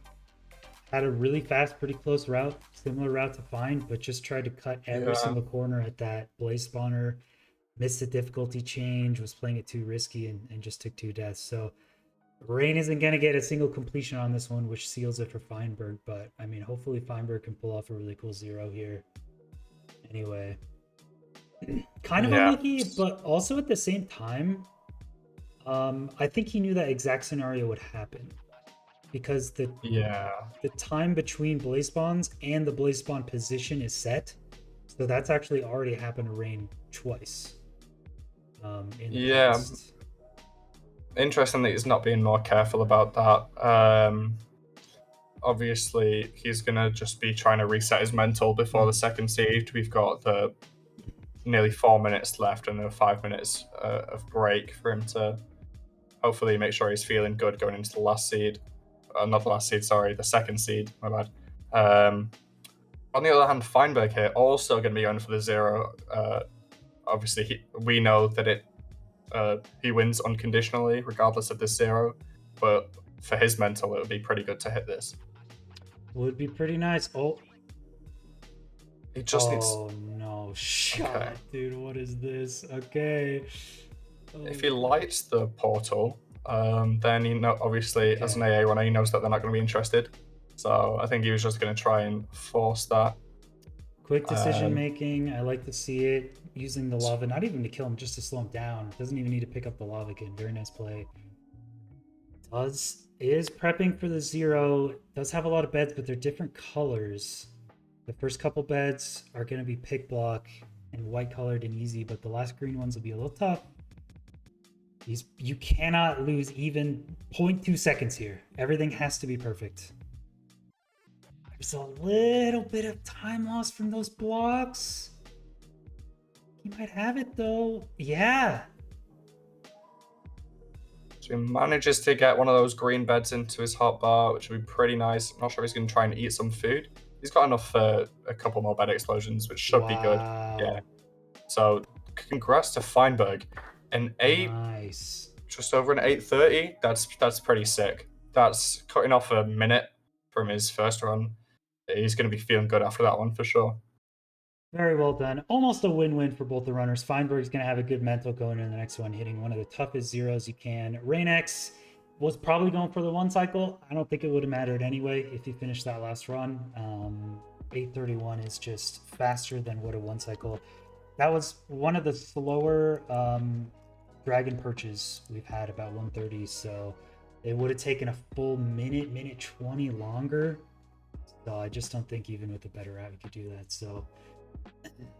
Speaker 1: had a really fast, pretty close route, similar route to Find, but just tried to cut every single corner at that Blaze spawner, missed the difficulty change, was playing it too risky, and just took 2 deaths. So Rain isn't going to get a single completion on this one, which seals it for Feinberg, but I mean, hopefully Feinberg can pull off a really cool 0 here. Anyway, kind of unlucky, but also at the same time, I think he knew that exact scenario would happen because the time between blaze spawns and the blaze spawn position is set, so that's actually already happened to Rain twice. In the past.
Speaker 2: Interesting that he's not being more careful about that. Obviously, he's gonna just be trying to reset his mental before the second seed. We've got the nearly 4 minutes left and then 5 minutes of break for him to hopefully make sure he's feeling good going into the last seed. Not the last seed, sorry, the second seed, my bad. On the other hand, Feinberg here also going to be going for the 0. Obviously, we know that he wins unconditionally regardless of the 0, but for his mental, it would be pretty good to hit this.
Speaker 1: Would be pretty nice. Oh.
Speaker 2: He just needs...
Speaker 1: Oh, no. Shut up, dude. What is this? Okay.
Speaker 2: If he lights the portal, then he obviously as an AA runner, he knows that they're not going to be interested. So I think he was just going to try and force that.
Speaker 1: Quick decision making. I like to see it. Using the lava, not even to kill him, just to slow him down. Doesn't even need to pick up the lava again. Very nice play. Is prepping for the 0. Does have a lot of beds, but they're different colors. The first couple beds are going to be pick block and white colored and easy, but the last green ones will be a little tough. You cannot lose even 0.2 seconds here. Everything has to be perfect. There's a little bit of time lost from those blocks. He might have it though. Yeah.
Speaker 2: So he manages to get one of those green beds into his hotbar, which would be pretty nice. I'm not sure if he's going to try and eat some food. He's got enough for a couple more bed explosions, which should be good. Yeah. So congrats to Feinberg. An 8,
Speaker 1: nice.
Speaker 2: Just over an 8:30. That's pretty sick. That's cutting off a minute from his first run. He's going to be feeling good after that one for sure.
Speaker 1: Very well done. Almost a win-win for both the runners. Feinberg's going to have a good mental going into the next one, hitting one of the toughest 0s you can. Reignex was probably going for the 1 cycle. I don't think it would have mattered anyway if he finished that last run. 8:31 is just faster than what a 1 cycle. That was one of the slower dragon perches we've had, about 1:30. So it would have taken a full minute 20 longer. So I just don't think even with a better route you could do that. So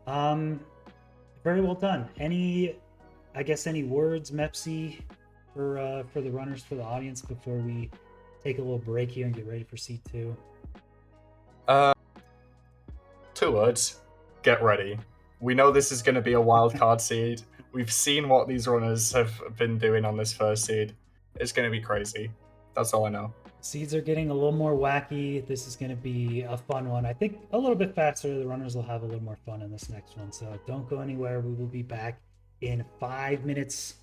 Speaker 1: very well done. Any words, Mepsi, for the runners, for the audience before we take a little break here and get ready for seed 2?
Speaker 2: 2 words. Get ready. We know this is going to be a wild card seed. We've seen what these runners have been doing on this first seed. It's going to be crazy. That's all I know.
Speaker 1: Seeds are getting a little more wacky. This is going to be a fun one. I think a little bit faster. The runners will have a little more fun in this next one. So don't go anywhere. We will be back in 5 minutes.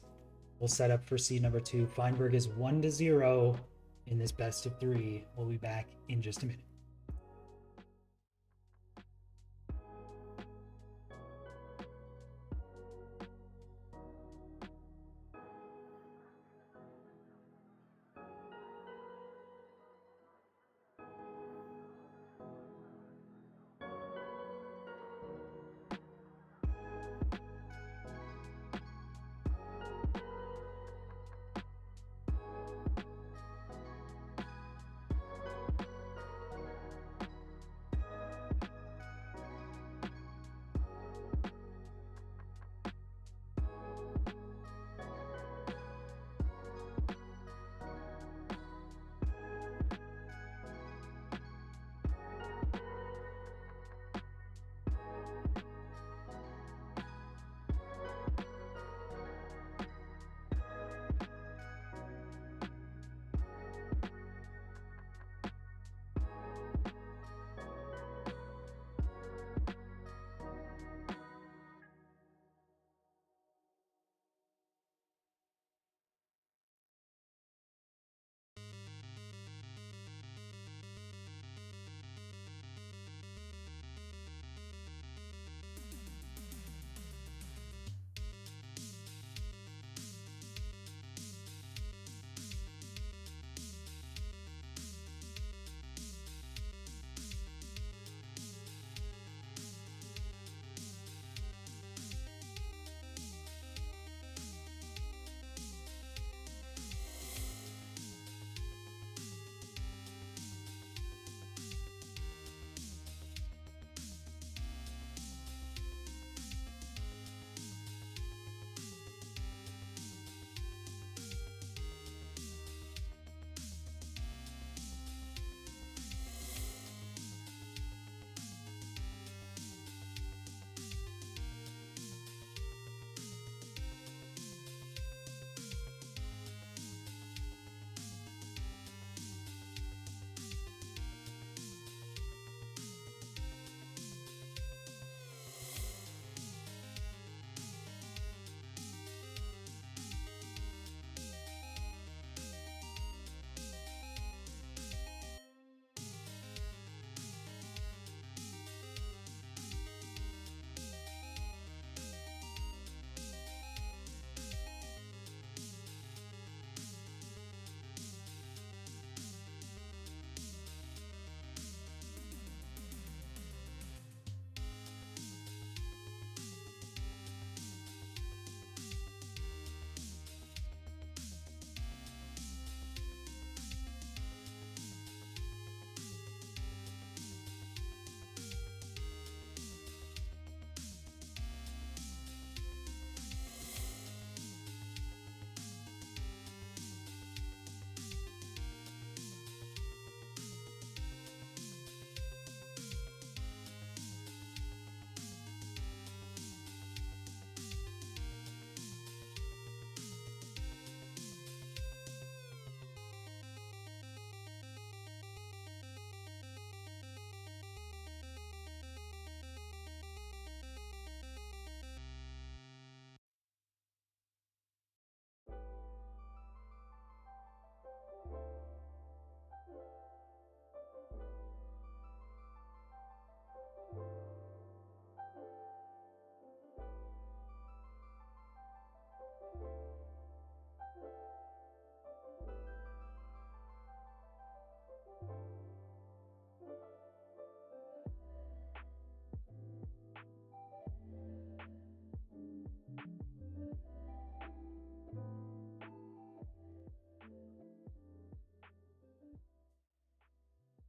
Speaker 1: We'll set up for seed number 2. Feinberg is 1-0 in this best of 3. We'll be back in just a minute.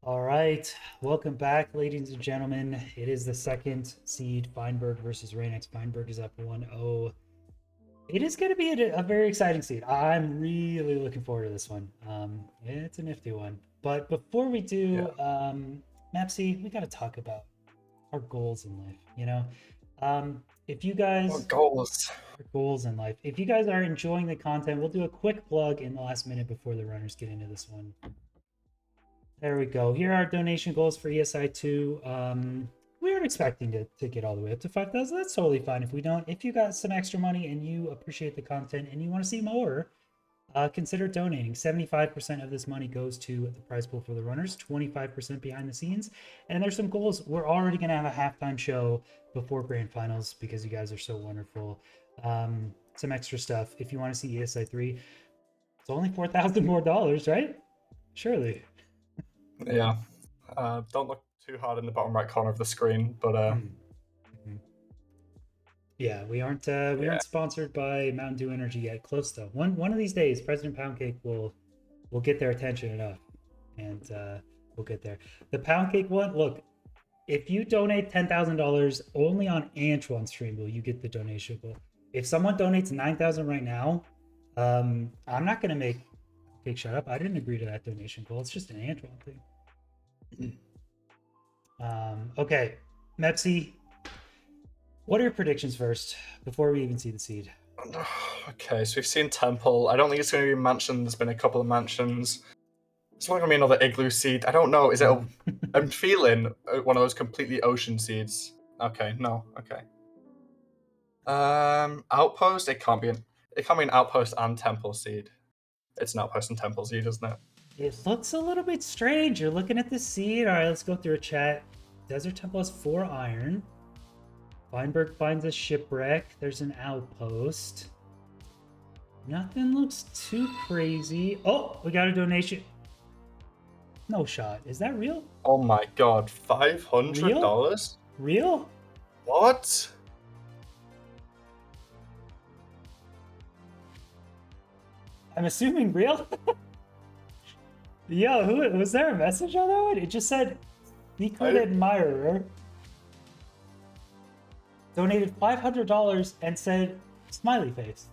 Speaker 1: All right, welcome back, ladies and gentlemen. It is the second seed, Feinberg versus Reignex. Feinberg is up 1-0. It is going to be a very exciting seed. I'm really looking forward to this one. It's a nifty one. But before we
Speaker 2: Yeah.
Speaker 1: do, Mapsy, we got to talk about our goals in life. If you guys
Speaker 2: What goals?
Speaker 1: our goals in life, if you guys are enjoying the content, we'll do a quick plug in the last minute before the runners get into this one. There we go. Here are our donation goals for ESI2. We aren't expecting to get all the way up to 5,000. That's totally fine if we don't. If you got some extra money and you appreciate the content and you want to see more, consider donating. 75% of this money goes to the prize pool for the runners, 25% behind the scenes. And there's some goals. We're already going to have a halftime show before grand finals because you guys are so wonderful. Some extra stuff. If you want to see ESI3, it's only $4,000 more, right? Surely.
Speaker 2: Yeah. Don't look too hard in the bottom right corner of the screen, but
Speaker 1: yeah, we aren't sponsored by Mountain Dew Energy yet. Close though. One of these days, President Poundcake will get their attention enough, and we'll get there. The Poundcake one, look, if you donate $10,000 only on Antoine's stream, will you get the donation goal? If someone donates 9,000 right now, I'm not gonna make Cake shut up. I didn't agree to that donation goal. It's just an Antoine thing. Okay, Mepsi, what are your predictions first before we even see the seed?
Speaker 2: okay, so we've seen Temple. I don't think it's going to be Mansion. There's been a couple of Mansions. It's not going to be another Igloo seed. I don't know. Is it? I'm feeling one of those completely ocean seeds. Okay, no. Okay. Outpost. It can't be an Outpost and Temple seed. It's an Outpost and Temple seed, isn't it?
Speaker 1: It looks a little bit strange. You're looking at the seed. All right, let's go through a chat. Desert Temple has 4 iron. Feinberg finds a shipwreck. There's an outpost. Nothing looks too crazy. Oh, we got a donation. No shot. Is that real?
Speaker 2: Oh my god, $500?
Speaker 1: Real?
Speaker 2: What?
Speaker 1: I'm assuming real. Yo, who was there a message on that one? It just said secret admirer donated $500 and said smiley face.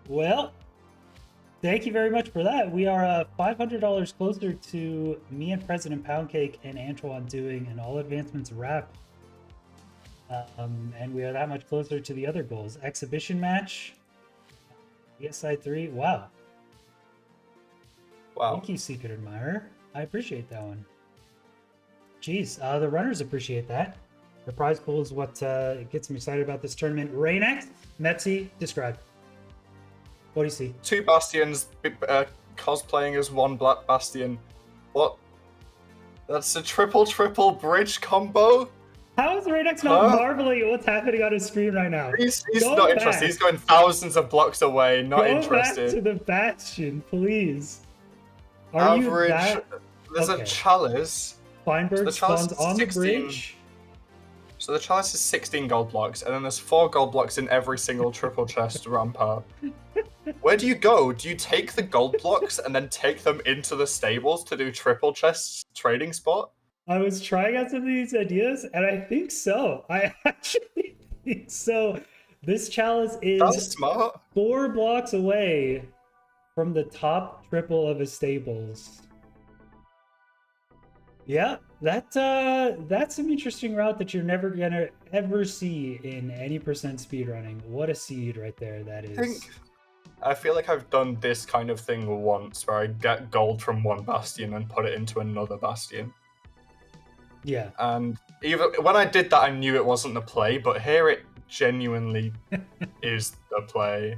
Speaker 1: Well, thank you very much for that. We are $500 closer to me and President Poundcake and Antoine doing an all advancements wrap. And we are that much closer to the other goals. Exhibition match. ESI3. Wow. Thank you, Secret Admirer. I appreciate that one. Jeez, the runners appreciate that. The prize pool is what gets me excited about this tournament. Reignex, Mepsi, describe. What do you see?
Speaker 2: 2 Bastions cosplaying as 1 Black Bastion. What? That's a triple bridge combo?
Speaker 1: How is Reignex not marveling at what's happening on his screen right now?
Speaker 2: He's not interested. He's going thousands of blocks away, not interested.
Speaker 1: Go back to the Bastion, please.
Speaker 2: Average. There's a chalice.
Speaker 1: Feinberg spawns on the bridge.
Speaker 2: So the chalice is 16 gold blocks, and then there's 4 gold blocks in every single triple chest rampart. Where do you go? Do you take the gold blocks and then take them into the stables to do triple chests trading spot?
Speaker 1: I was trying out some of these ideas, and I think so. I actually think so. This chalice is
Speaker 2: smart.
Speaker 1: 4 blocks away from the top triple of his stables. Yeah, that's an interesting route that you're never gonna ever see in any percent speedrunning. What a seed right there that is.
Speaker 2: I feel like I've done this kind of thing once, where I get gold from 1 bastion and put it into another bastion.
Speaker 1: Yeah.
Speaker 2: And even when I did that, I knew it wasn't the play, but here it genuinely is the play,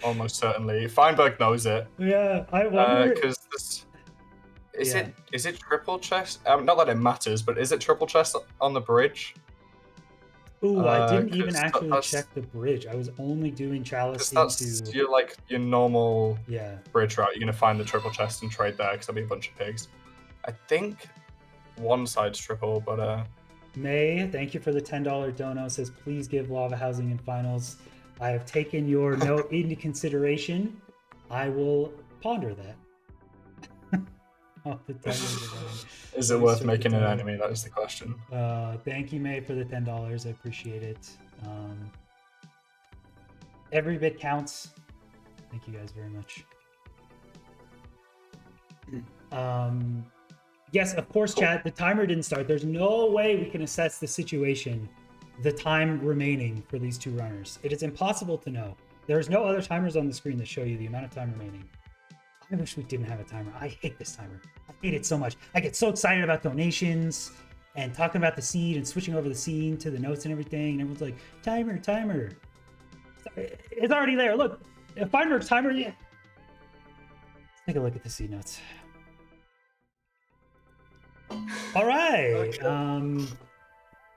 Speaker 2: almost certainly. Feinberg knows it.
Speaker 1: Yeah, I wonder
Speaker 2: because is it triple chest? Not that it matters, but is it triple chest on the bridge?
Speaker 1: Ooh, I didn't even actually check the bridge. I was only doing chalice
Speaker 2: into your normal bridge route. You're gonna find the triple chest and trade there because there'll be a bunch of pigs. I think one side's triple, but
Speaker 1: May, thank you for the $10 dono. Says please give lava housing in finals. I have taken your note into consideration. I will ponder that.
Speaker 2: Is it worth making an enemy? That is the question.
Speaker 1: Thank you, May, for the $10. I appreciate it. Every bit counts. Thank you guys very much. Yes, of course, chat. The timer didn't start. There's no way we can assess the situation, the time remaining for these two runners. It is impossible to know. There's no other timers on the screen that show you the amount of time remaining. I wish we didn't have a timer. I hate this timer. I hate it so much. I get so excited about donations and talking about the seed and switching over the scene to the notes and everything. And everyone's like, timer, timer. It's already there. Look, Feinberg's timer. Yeah. Let's take a look at the seed notes. All right. Okay.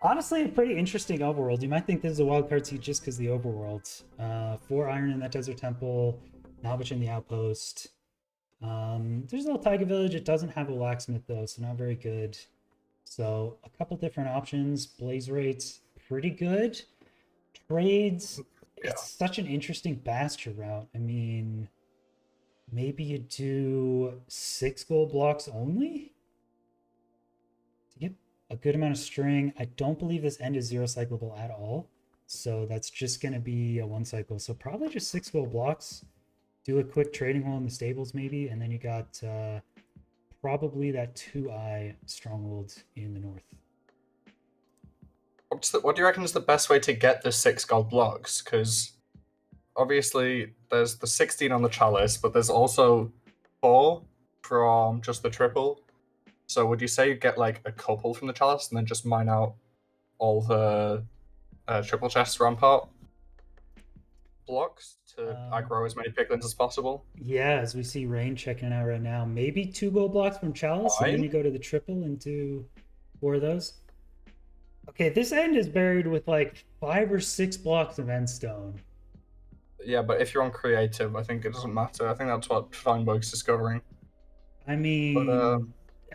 Speaker 1: Honestly, a pretty interesting overworld. You might think this is a wildcard seed just because the overworld. 4 iron in that desert temple, not much in the outpost. There's a little Taiga village. It doesn't have a blacksmith though, so not very good. So a couple different options. Blaze rates, pretty good. Trades, yeah. It's such an interesting bastion route. I mean, maybe you do 6 gold blocks only? Yep, a good amount of string. I don't believe this end is 0 cyclable at all. So that's just going to be a 1 cycle. So probably just 6 gold blocks. Do a quick trading hole in the stables maybe. And then you got probably that 2-eye stronghold in the north.
Speaker 2: What do you reckon is the best way to get the 6 gold blocks? Because obviously there's the 16 on the chalice, but there's also 4 from just the triple. So would you say you get like a couple from the chalice and then just mine out all the triple chest rampart blocks to aggro as many piglins as possible?
Speaker 1: Yeah, as we see Rain checking out right now. Maybe 2 gold blocks from chalice, and then you go to the triple and do 4 of those. Okay, this end is buried with like 5 or 6 blocks of endstone.
Speaker 2: Yeah, but if you're on creative, I think it doesn't matter. I think that's what Feinberg's discovering.
Speaker 1: I mean, but,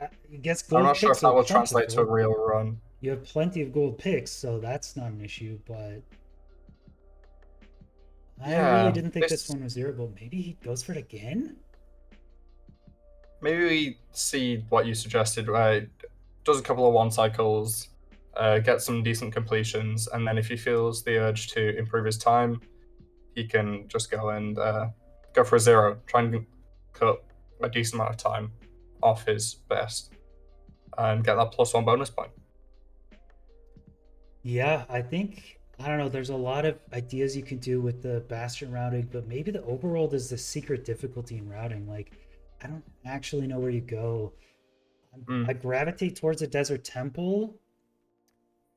Speaker 1: I guess gold
Speaker 2: I'm not sure if that will translate to a real run.
Speaker 1: You have plenty of gold picks, so that's not an issue, but I really didn't think this one was zeroable. Maybe he goes for it again?
Speaker 2: Maybe we see what you suggested, right? Does a couple of 1 cycles, gets some decent completions, and then if he feels the urge to improve his time, he can just go and go for a 0, try and cut a decent amount of time off his best and get that +1 bonus point.
Speaker 1: Yeah, I think, I don't know, there's a lot of ideas you can do with the bastion routing, but maybe the overworld is the secret difficulty in routing. Like, I don't actually know where you go. I gravitate towards a desert temple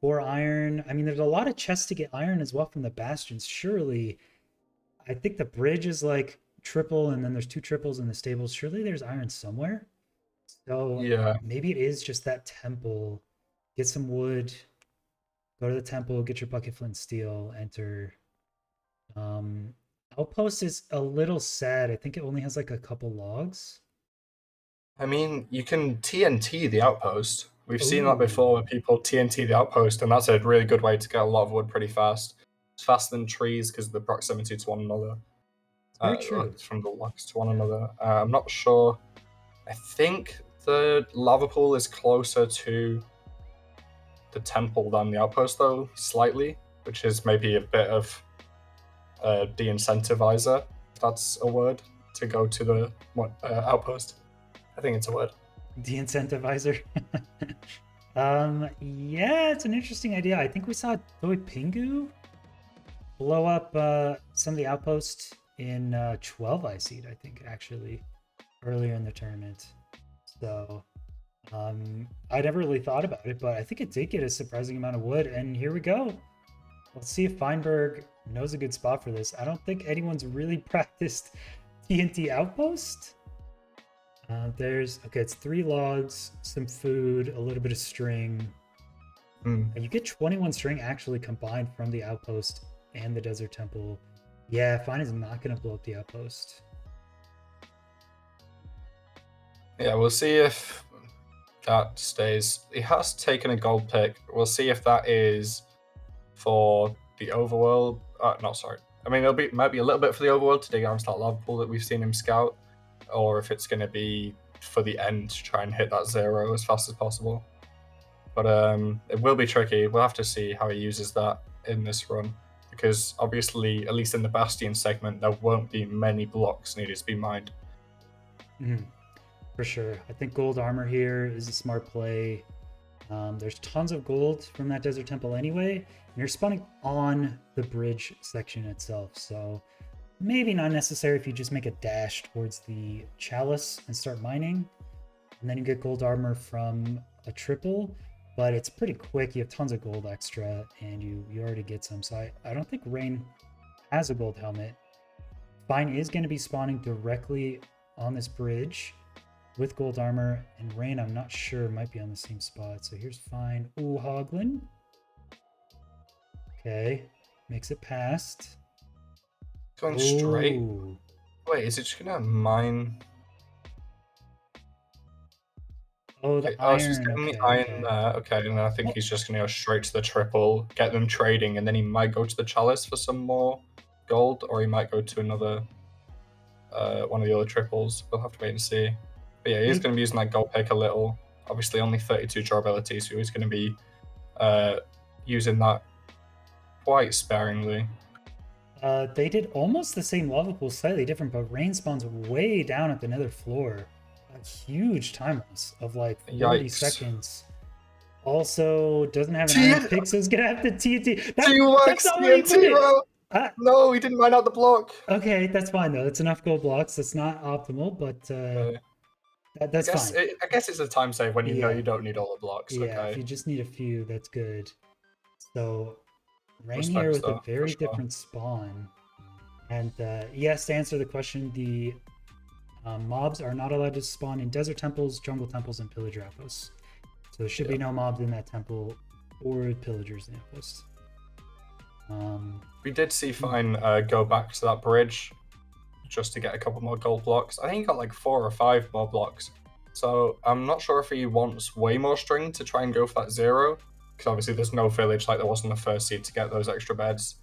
Speaker 1: for iron. I mean, there's a lot of chests to get iron as well from the bastions. Surely, I think the bridge is like triple, and then there's 2 triples in the stables. Surely there's iron somewhere. So yeah, maybe it is just that temple. Get some wood, go to the temple, get your bucket flint steel, enter. Outpost is a little sad. I think it only has like a couple logs.
Speaker 2: I mean, you can TNT the outpost. We've seen that before where people TNT the outpost, and that's a really good way to get a lot of wood pretty fast. It's faster than trees because of the proximity to one another.
Speaker 1: Very true.
Speaker 2: From the logs to one another. I'm not sure. I think the lava pool is closer to the temple than the outpost, though, slightly, which is maybe a bit of a de-incentivizer, if that's a word, to go to the outpost. I think it's a word.
Speaker 1: De-incentivizer. Yeah, it's an interesting idea. I think we saw Doi Pingu blow up some of the outposts in 12 I seed, I think, actually, earlier in the tournament. So I never really thought about it, but I think it did get a surprising amount of wood, and here we go. Let's see if Feinberg knows a good spot for this. I don't think anyone's really practiced TNT outpost. Okay, it's 3 logs, some food, a little bit of string. And you get 21 string actually combined from the outpost and the desert temple. Yeah, Fine is not going to blow up the outpost.
Speaker 2: Yeah, we'll see if that stays. He has taken a gold pick. We'll see if that is for the overworld. Sorry. I mean, might be a little bit for the overworld to dig out that lava pool that we've seen him scout, or if it's going to be for the end to try and hit that 0 as fast as possible. But it will be tricky. We'll have to see how he uses that in this run. because obviously, at least in the Bastion segment, there won't be many blocks needed to be mined.
Speaker 1: For sure. I think gold armor here is a smart play. There's tons of gold from that desert temple anyway, and you're spawning on the bridge section itself, so maybe not necessary if you just make a dash towards the chalice and start mining, and then you get gold armor from a triple, but it's pretty quick. You have tons of gold extra, and you already get some, so I don't think Rain has a gold helmet. Fine is going to be spawning directly on this bridge with gold armor, and Rain, I'm not sure, might be on the same spot. So here's Fine. Ooh, Hoglin. Okay, makes it past.
Speaker 2: Going straight. Wait, is it just gonna mine?
Speaker 1: Oh, the
Speaker 2: Oh,
Speaker 1: iron.
Speaker 2: so he's getting
Speaker 1: okay,
Speaker 2: the iron
Speaker 1: okay.
Speaker 2: there. Okay, and then I think he's just gonna go straight to the triple, get them trading, and then he might go to the chalice for some more gold, or he might go to another one of the other triples. We'll have to wait and see. But yeah, he's going to be using that gold pick a little. Obviously, only 32 durability, so he's going to be using that quite sparingly.
Speaker 1: They did almost the same lava pool, slightly different, but Rain spawns way down at the nether floor. A huge time loss of like 40 seconds. Also, doesn't have an iron pick, so he's gonna have to TNT. That's not what he put it.
Speaker 2: No, he didn't mine out the block.
Speaker 1: Okay, that's fine though. That's enough gold blocks. That's not optimal, but that's fine.
Speaker 2: I guess it's a time save when you know you don't need all the blocks.
Speaker 1: Yeah,
Speaker 2: okay.
Speaker 1: if you just need a few, that's good. So, Rain here with a very different spawn. And yes, to answer the question, the mobs are not allowed to spawn in desert temples, jungle temples, and pillager outposts. So there should be no mobs in that temple or pillagers in the outpost.
Speaker 2: We did see Fine go back to that bridge just to get a couple more gold blocks. I think he got like 4 or 5 more blocks. So I'm not sure if he wants way more string to try and go for that 0, because obviously there's no village like there was in the first seed to get those extra beds.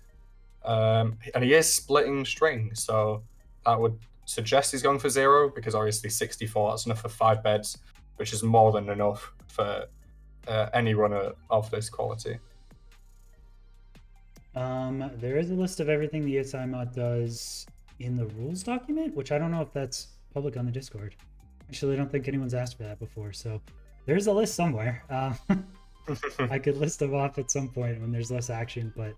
Speaker 2: And he is splitting string, so that would suggest he's going for 0, because obviously 64, that's enough for 5 beds, which is more than enough for any runner of this quality.
Speaker 1: There is a list of everything the ESI mod does in the rules document, which I don't know if that's public on the Discord. Actually, I don't think anyone's asked for that before, so there's a list somewhere. I could list them off at some point when there's less action, but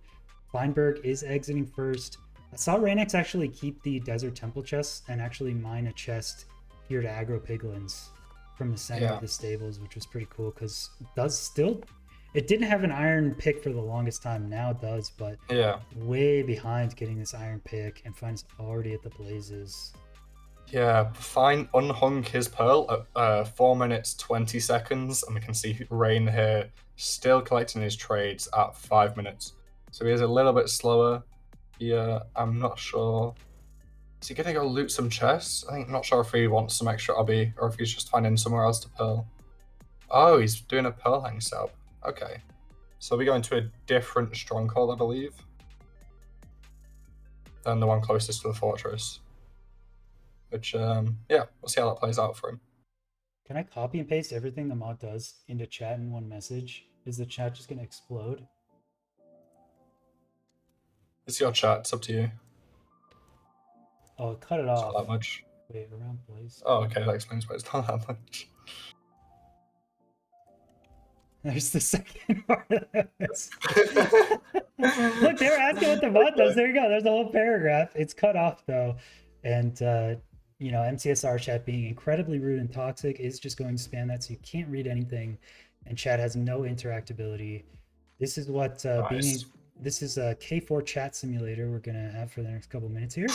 Speaker 1: Feinberg is exiting first. I saw Reignex actually keep the desert temple chests and actually mine a chest here to aggro piglins from the center of the stables, which was pretty cool, because it didn't have an iron pick for the longest time. Now it does, but way behind getting this iron pick, and Fine's already at the blazes.
Speaker 2: Yeah, Fine unhung his pearl at 4 minutes 20 seconds, and we can see Rain here still collecting his trades at 5 minutes. So he is a little bit slower. Yeah, I'm not sure. Is he gonna go loot some chests? I'm not sure if he wants some extra obby or if he's just finding somewhere else to pearl. Oh, he's doing a pearl hang setup. Okay. So we go into a different stronghold, I believe, than the one closest to the fortress. Which, yeah, we'll see how that plays out for him.
Speaker 1: Can I copy and paste everything the mod does into chat in one message? Is the chat just going to explode?
Speaker 2: It's your chat. It's up to you.
Speaker 1: Oh, cut it off.
Speaker 2: It's not that much.
Speaker 1: Wait, around blaze.
Speaker 2: Oh, okay. That explains why it's not that much.
Speaker 1: There's the second part of this. Look, they're asking what the mod does. There you go. There's a whole paragraph. It's cut off, though. And, you know, MCSR chat being incredibly rude and toxic is just going to spam that, so you can't read anything. And chat has no interactability. This is what this is a K4 chat simulator we're going to have for the next couple minutes here.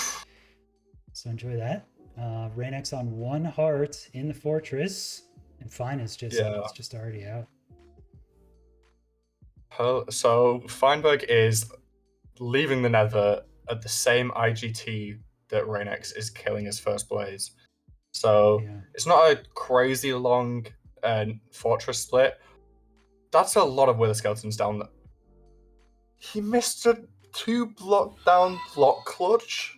Speaker 1: So enjoy that. Reignex on 1 heart in the fortress. And Fine is just, it's just already out.
Speaker 2: So Feinberg is leaving the nether at the same IGT that Reignex is killing his first blaze. So it's not a crazy long fortress split. That's a lot of wither skeletons down there. He missed a 2 block down block clutch.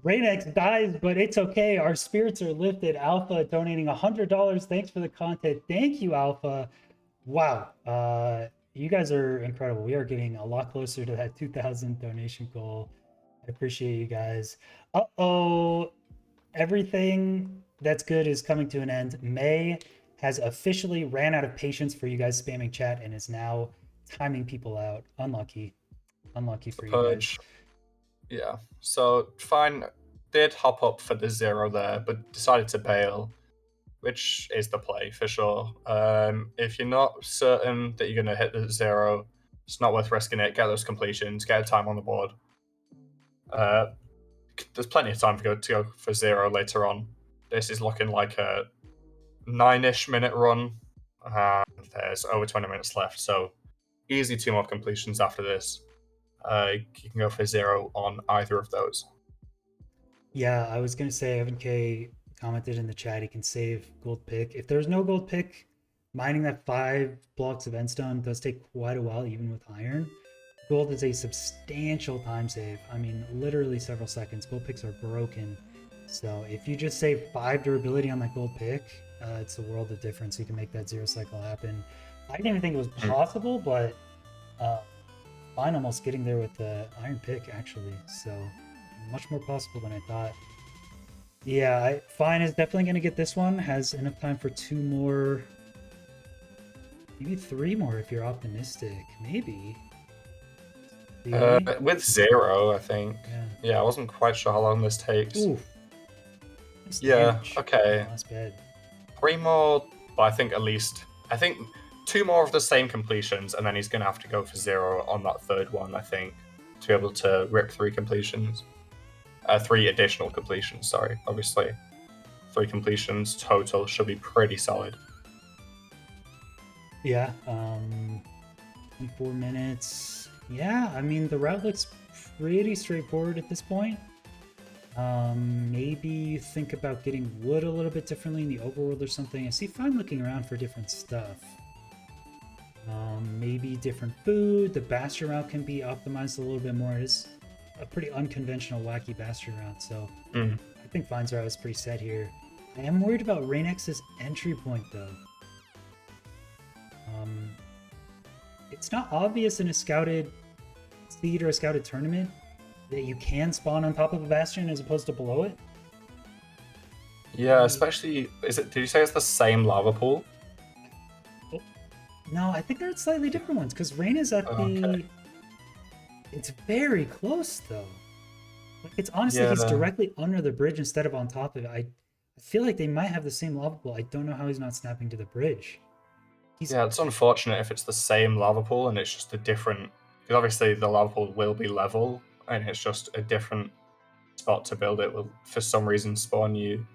Speaker 1: Reignex dies, but it's okay. Our spirits are lifted. Alpha donating $100. Thanks for the content. Thank you, Alpha. Wow. You guys are incredible. We are getting a lot closer to that 2,000 donation goal. I appreciate you guys. Uh-oh, everything that's good is coming to an end. May has officially ran out of patience for you guys spamming chat and is now timing people out. Unlucky. Unlucky
Speaker 2: The
Speaker 1: for you guys.
Speaker 2: purge. Yeah. So Fine did hop up for the 0 there, but decided to bail, which is the play for sure. If you're not certain that you're going to hit the 0, it's not worth risking it. Get those completions, get a time on the board. There's plenty of time to go for 0 later on. This is looking like a 9-ish minute run, and there's over 20 minutes left. So easy 2 more completions after this. You can go for 0 on either of those.
Speaker 1: Yeah, I was gonna say Evan K commented in the chat he can save gold pick. If there's no gold pick, mining that 5 blocks of endstone does take quite a while, even with iron. Gold is a substantial time save. I mean, literally several seconds. Gold picks are broken. So if you just save 5 durability on that gold pick, it's a world of difference. You can make that 0 cycle happen. I didn't even think it was possible, but Fine almost getting there with the iron pick actually. So much more possible than I thought. Yeah, Fine is definitely going to get this one. Has enough time for 2 more, maybe 3 more if you're optimistic. Maybe.
Speaker 2: With 0, I think.
Speaker 1: Yeah.
Speaker 2: I wasn't quite sure how long this takes.
Speaker 1: Ooh.
Speaker 2: Yeah, okay.
Speaker 1: Last bed.
Speaker 2: 3 more, but I think 2 more of the same completions, and then he's going to have to go for 0 on that 3rd one, I think, to be able to rip 3 completions. 3 additional completions, sorry, obviously. 3 completions total should be pretty solid.
Speaker 1: Yeah, 24 minutes. Yeah, I mean, the route looks pretty straightforward at this point. Maybe think about getting wood a little bit differently in the overworld or something. I see Fine looking around for different stuff. Maybe different food. The Bastion route can be optimized a little bit more. It is a pretty unconventional, wacky Bastion route, so I think Fine's route is pretty set here. I am worried about Reignex's entry point, though. It's not obvious in a scouted seed or a scouted tournament that you can spawn on top of a Bastion as opposed to below it.
Speaker 2: Yeah, especially, did you say it's the same lava pool?
Speaker 1: Oh, no, I think they're slightly different ones, because Rain is at the... It's very close, though. Like, it's honestly, he's directly under the bridge instead of on top of it. I feel like they might have the same lava pool. I don't know how he's not snapping to the bridge.
Speaker 2: Yeah, it's unfortunate if it's the same lava pool and it's just a different... Because obviously the lava pool will be level, and it's just a different spot to build it will, for some reason, spawn you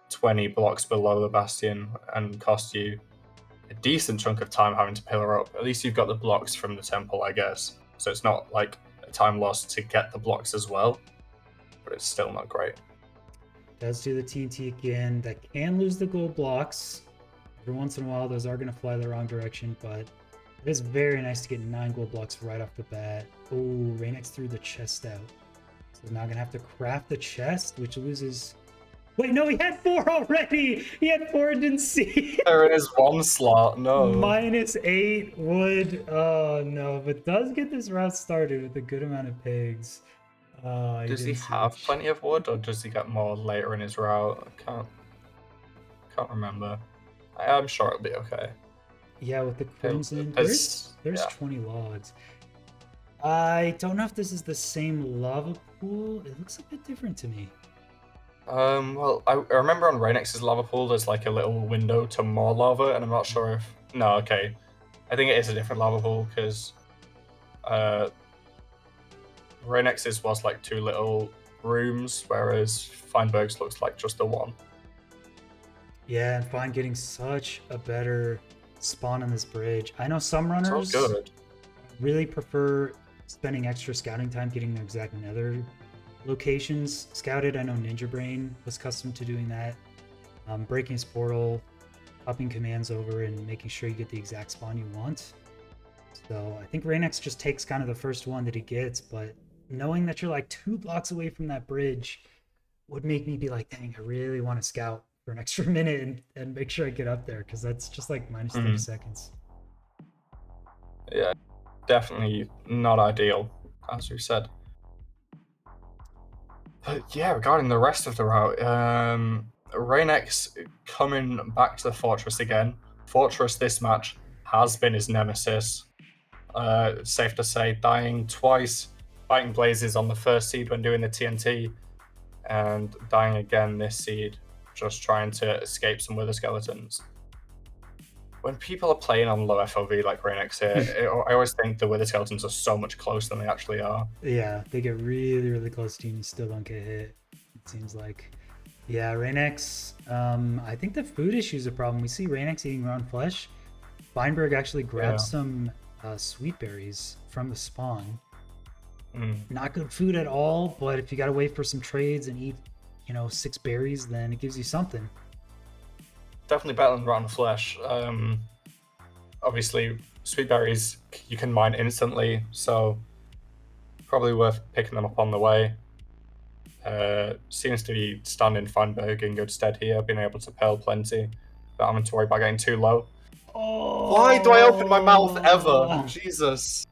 Speaker 2: 20 blocks below the Bastion and cost you a decent chunk of time having to pillar up. At least you've got the blocks from the temple, I guess. So it's not like a time loss to get the blocks as well, but it's still not great.
Speaker 1: Does do the TNT again. That can lose the gold blocks. Every once in a while, those are going to fly the wrong direction, but it is very nice to get 9 gold blocks right off the bat. Oh, Reignex threw the chest out. So he's now going to have to craft the chest, which loses... Wait, no, he had 4 already! He had 4 and didn't see.
Speaker 2: There is 1 slot, no.
Speaker 1: -8 wood. Oh, no, but does get this route started with a good amount of pigs.
Speaker 2: Does he have plenty of wood, or does he get more later in his route? I can't remember. I'm sure it'll be okay.
Speaker 1: Yeah, with the crimson, there's 20 logs. I don't know if this is the same lava pool. It looks a bit different to me.
Speaker 2: Well, I remember on Reignex's lava pool, there's like a little window to more lava, and I'm not sure if... No, okay. I think it is a different lava pool, because Reignex's was like 2 little rooms, whereas Feinberg's looks like just the 1.
Speaker 1: Yeah, and Fine getting such a better spawn on this bridge. I know some runners really prefer spending extra scouting time getting their exact nether locations scouted. I know Ninja Brain was accustomed to doing that. Breaking his portal, popping commands over, and making sure you get the exact spawn you want. So I think Reignex just takes kind of the first one that he gets, but knowing that you're like 2 blocks away from that bridge would make me be like, dang, I really want to scout for an extra minute and make sure I get up there, because that's just like -30 seconds.
Speaker 2: Yeah. definitely not ideal, as we said. But yeah, regarding the rest of the route, Reignex coming back to the Fortress again. Fortress this match has been his nemesis. Safe to say, dying twice, fighting Blazes on the first seed when doing the TNT, and dying again this seed, just trying to escape some Wither Skeletons. When people are playing on low FOV like Reignex here, I always think the Wither Skeletons are so much closer than they actually are.
Speaker 1: Yeah, they get really, really close to you and you still don't get hit, it seems like. Yeah, Reignex, I think the food issue is a problem. We see Reignex eating raw flesh. Feinberg actually grabs some sweet berries from the spawn. Not good food at all, but if you gotta wait for some trades and eat, 6 berries, then it gives you something.
Speaker 2: Definitely better than rotten flesh. Obviously, sweet berries you can mine instantly, so probably worth picking them up on the way. Seems to be standing Feinberg in good stead here, being able to pearl plenty, but I'm having to worry about getting too low.
Speaker 1: Oh!
Speaker 2: Why do I open my mouth ever? Jesus.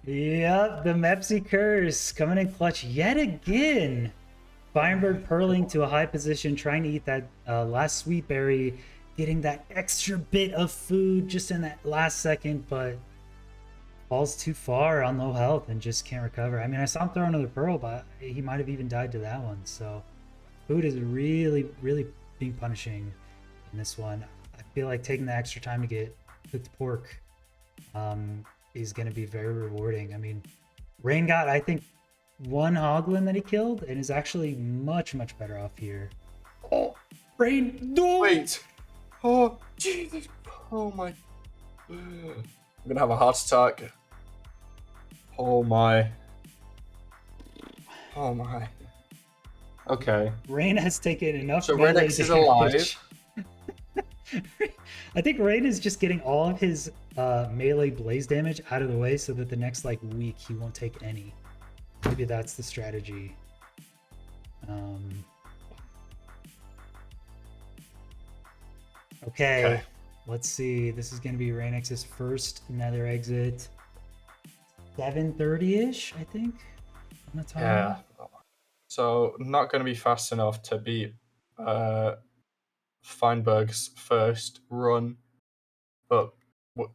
Speaker 1: Yep, the Mepsi curse coming in clutch yet again. Feinberg purling to a high position, trying to eat that last sweet berry, getting that extra bit of food just in that last second, but falls too far on low health and just can't recover. I mean, I saw him throw another pearl, but he might have even died to that one. So food is really, really being punishing in this one. I feel like taking the extra time to get cooked pork is going to be very rewarding. I mean, Rain got, I think, one hoglin that he killed and is actually much, much better off here. Oh, Rain, no!
Speaker 2: Wait. Oh, Jesus. Oh, my. I'm going to have a heart attack. Oh, my. Oh, my. Okay.
Speaker 1: Rain has taken enough.
Speaker 2: So Reignex is alive.
Speaker 1: I think Rain is just getting all of his melee blaze damage out of the way so that the next week he won't take any. Maybe that's the strategy. Okay, let's see. This is going to be Reignex's first Nether exit. 7:30-ish, I think. On the time.
Speaker 2: Yeah. So not going to be fast enough to beat Feinberg's first run, but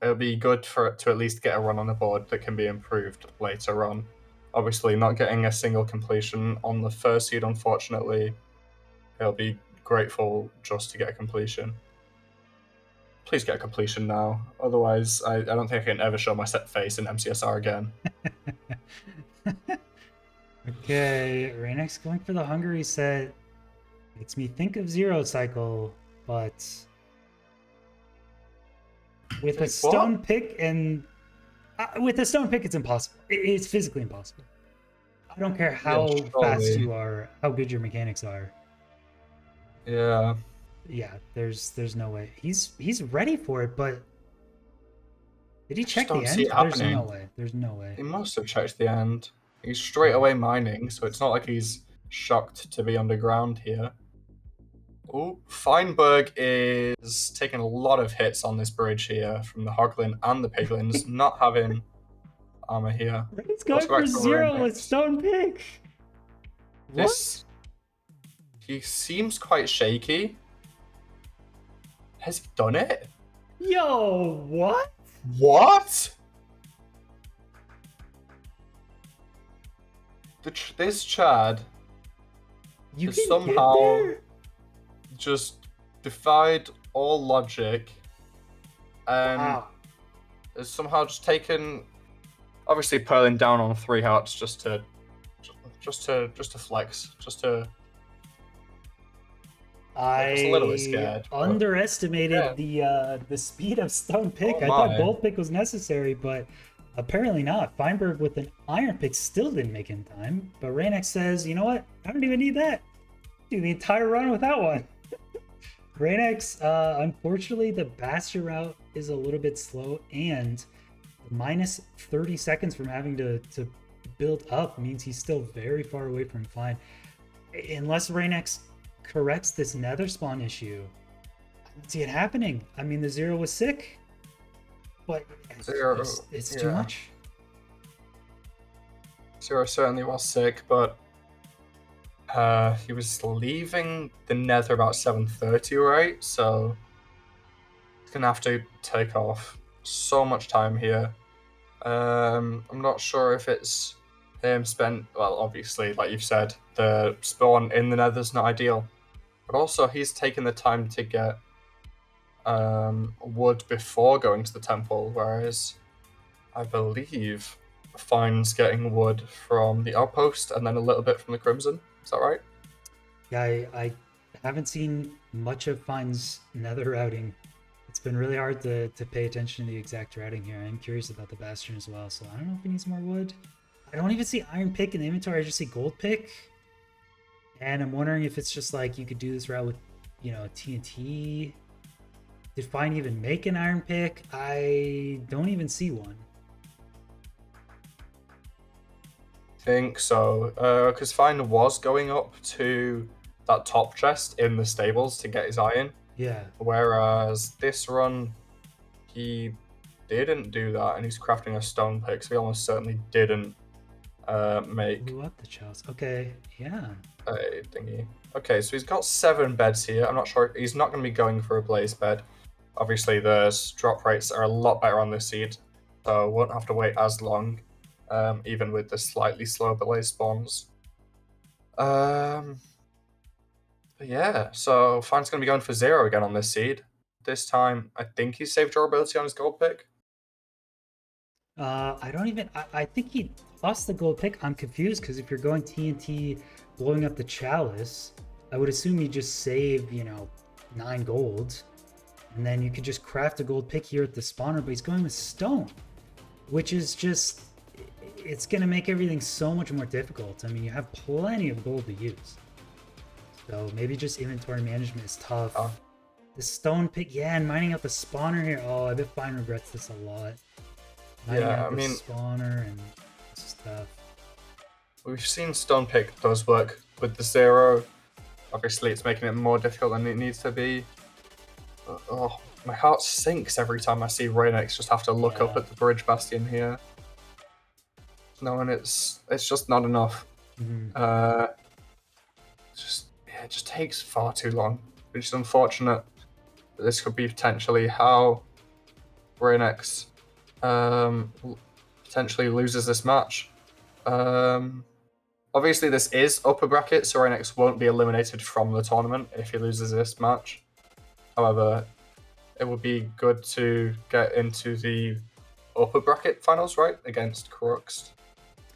Speaker 2: it'll be good for it to at least get a run on the board that can be improved later on. Obviously, not getting a single completion on the first seed, unfortunately. He'll be grateful just to get a completion. Please get a completion now. Otherwise, I don't think I can ever show my set face in MCSR again.
Speaker 1: Okay, Reignex going for the Hungary set. Makes me think of Zero Cycle, but with a stone pick and with a stone pick, it's impossible. It's physically impossible. I don't care how fast you are, how good your mechanics are.
Speaker 2: Yeah.
Speaker 1: Yeah, there's no way. He's ready for it, but did he check the end? There's no way. There's no way.
Speaker 2: He must have checked the end. He's straight away mining, so it's not like he's shocked to be underground here. Oh, Feinberg is taking a lot of hits on this bridge here from the Hoglin and the Piglins, not having armor here.
Speaker 1: He's going for zero with stone pick.
Speaker 2: What? He seems quite shaky. Has he done it?
Speaker 1: Yo, what?
Speaker 2: What? This Chad has somehow just defied all logic and has somehow just taken, obviously purling down on 3 hearts just to flex, I was a little bit scared.
Speaker 1: Underestimated the speed of Stone Pick. I thought Gold Pick was necessary, but apparently not. Feinberg with an Iron Pick still didn't make in time. But Reignex says, you know what? I don't even need that. Do the entire run without one. Reignex, unfortunately, the Bastion route is a little bit slow, and minus 30 seconds from having to build up means he's still very far away from fine. Unless Reignex corrects this nether spawn issue, I don't see it happening. I mean, the Zero was sick. but
Speaker 2: Zero,
Speaker 1: it's too
Speaker 2: yeah.
Speaker 1: much.
Speaker 2: Zero certainly was sick, but he was leaving the Nether about 7:30, right? So he's gonna have to take off so much time here. I'm not sure if it's him spent. Well, obviously, like you've said, the spawn in the Nether's not ideal, but also he's taken the time to get wood before going to the temple, whereas I believe Fine's getting wood from the outpost and then a little bit from the Crimson. Is that right?
Speaker 1: Yeah, I haven't seen much of Fine's nether routing. It's been really hard to pay attention to the exact routing here. I'm curious about the Bastion as well, so I don't know if he needs more wood. I don't even see Iron Pick in the inventory, I just see Gold Pick. And I'm wondering if it's just like you could do this route with, TNT. Did Fine even make an Iron Pick? I don't even see one.
Speaker 2: Think so, because Fine was going up to that top chest in the stables to get his iron,
Speaker 1: Yeah.
Speaker 2: whereas this run he didn't do that, and he's crafting a stone pick, so he almost certainly didn't make
Speaker 1: Blew up the chalice. Okay, yeah.
Speaker 2: a thingy. Okay, so he's got 7 beds here. I'm not sure he's not going to be going for a blaze bed. Obviously, the drop rates are a lot better on this seed, so won't have to wait as long, even with the slightly slower blaze spawns. But yeah, so Fine's going to be going for 0 again on this seed. This time, I think he saved durability on his gold pick.
Speaker 1: I don't even. I think he lost the gold pick. I'm confused because if you're going TNT blowing up the chalice, I would assume you just save, 9 gold. And then you could just craft a gold pick here at the spawner, but he's going with stone, which is just. It's going to make everything so much more difficult. I mean, you have plenty of gold to use. So maybe just inventory management is tough. The stone pick, yeah, and mining out the spawner here. Oh, I bet Fine regrets this a lot.
Speaker 2: Yeah, I
Speaker 1: the
Speaker 2: mean,
Speaker 1: spawner and stuff.
Speaker 2: we've seen stone pick does work with the 0. Obviously, it's making it more difficult than it needs to be. But, oh, my heart sinks every time I see Reignex just have to look up at the bridge bastion here. No, and it's just not enough.
Speaker 1: Mm-hmm.
Speaker 2: It just takes far too long, which is unfortunate. But this could be potentially how Reignex potentially loses this match. Obviously, this is upper bracket, so Reignex won't be eliminated from the tournament if he loses this match. However, it would be good to get into the upper bracket finals, right, against Crux.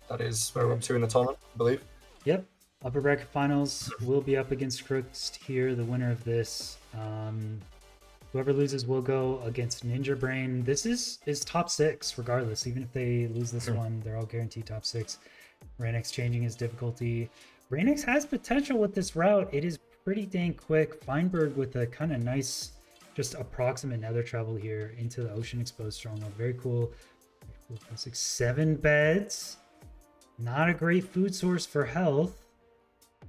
Speaker 2: That is where we're up to in the tournament, I believe.
Speaker 1: Yep. Upper bracket finals will be up against Crooks here. The winner of this. Whoever loses will go against Ninja Brain. This is top 6 regardless. Even if they lose this one, they're all guaranteed top 6. Reignex changing his difficulty. Reignex has potential with this route. It is pretty dang quick. Feinberg with a kind of nice, just approximate nether travel here into the ocean exposed stronghold. Very cool. 6, 7 beds. Not a great food source for health.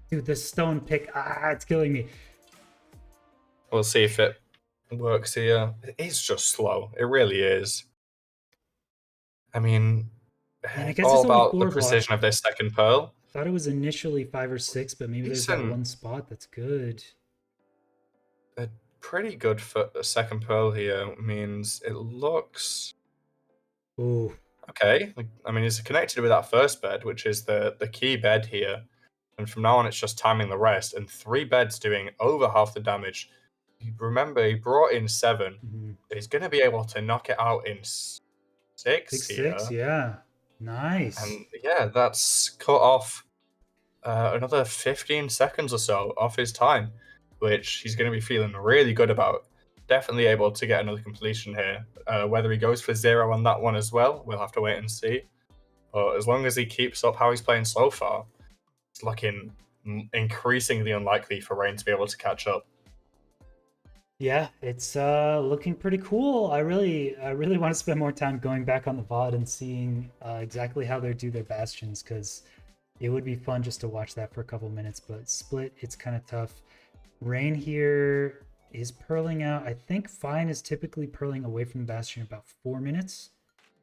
Speaker 1: Dude, the stone pick, it's killing me.
Speaker 2: We'll see if it works here. It's just slow. It really is. I mean,
Speaker 1: And I
Speaker 2: it's
Speaker 1: guess
Speaker 2: all
Speaker 1: it's only
Speaker 2: about
Speaker 1: 4
Speaker 2: the precision
Speaker 1: blocks.
Speaker 2: of this second pearl.
Speaker 1: I thought it was initially 5 or 6, but maybe there's that
Speaker 2: Decent.
Speaker 1: one spot that's good.
Speaker 2: A pretty good for the second pearl here means it looks
Speaker 1: Ooh.
Speaker 2: okay. I mean, it's connected with that first bed, which is the key bed here. And from now on, it's just timing the rest. And 3 beds doing over half the damage. Remember, he brought in 7.
Speaker 1: Mm-hmm.
Speaker 2: He's going to be able to knock it out in 6 here.
Speaker 1: 6, yeah. Nice.
Speaker 2: And yeah, that's cut off another 15 seconds or so off his time, which he's going to be feeling really good about. Definitely able to get another completion here. Whether he goes for 0 on that one as well, we'll have to wait and see. But as long as he keeps up how he's playing so far, it's looking increasingly unlikely for Rain to be able to catch up.
Speaker 1: Yeah, it's looking pretty cool. I really want to spend more time going back on the VOD and seeing exactly how they do their bastions, because it would be fun just to watch that for a couple minutes. But split, it's kind of tough. Rain here is pearling out. I think Fine is typically pearling away from the Bastion in about 4 minutes.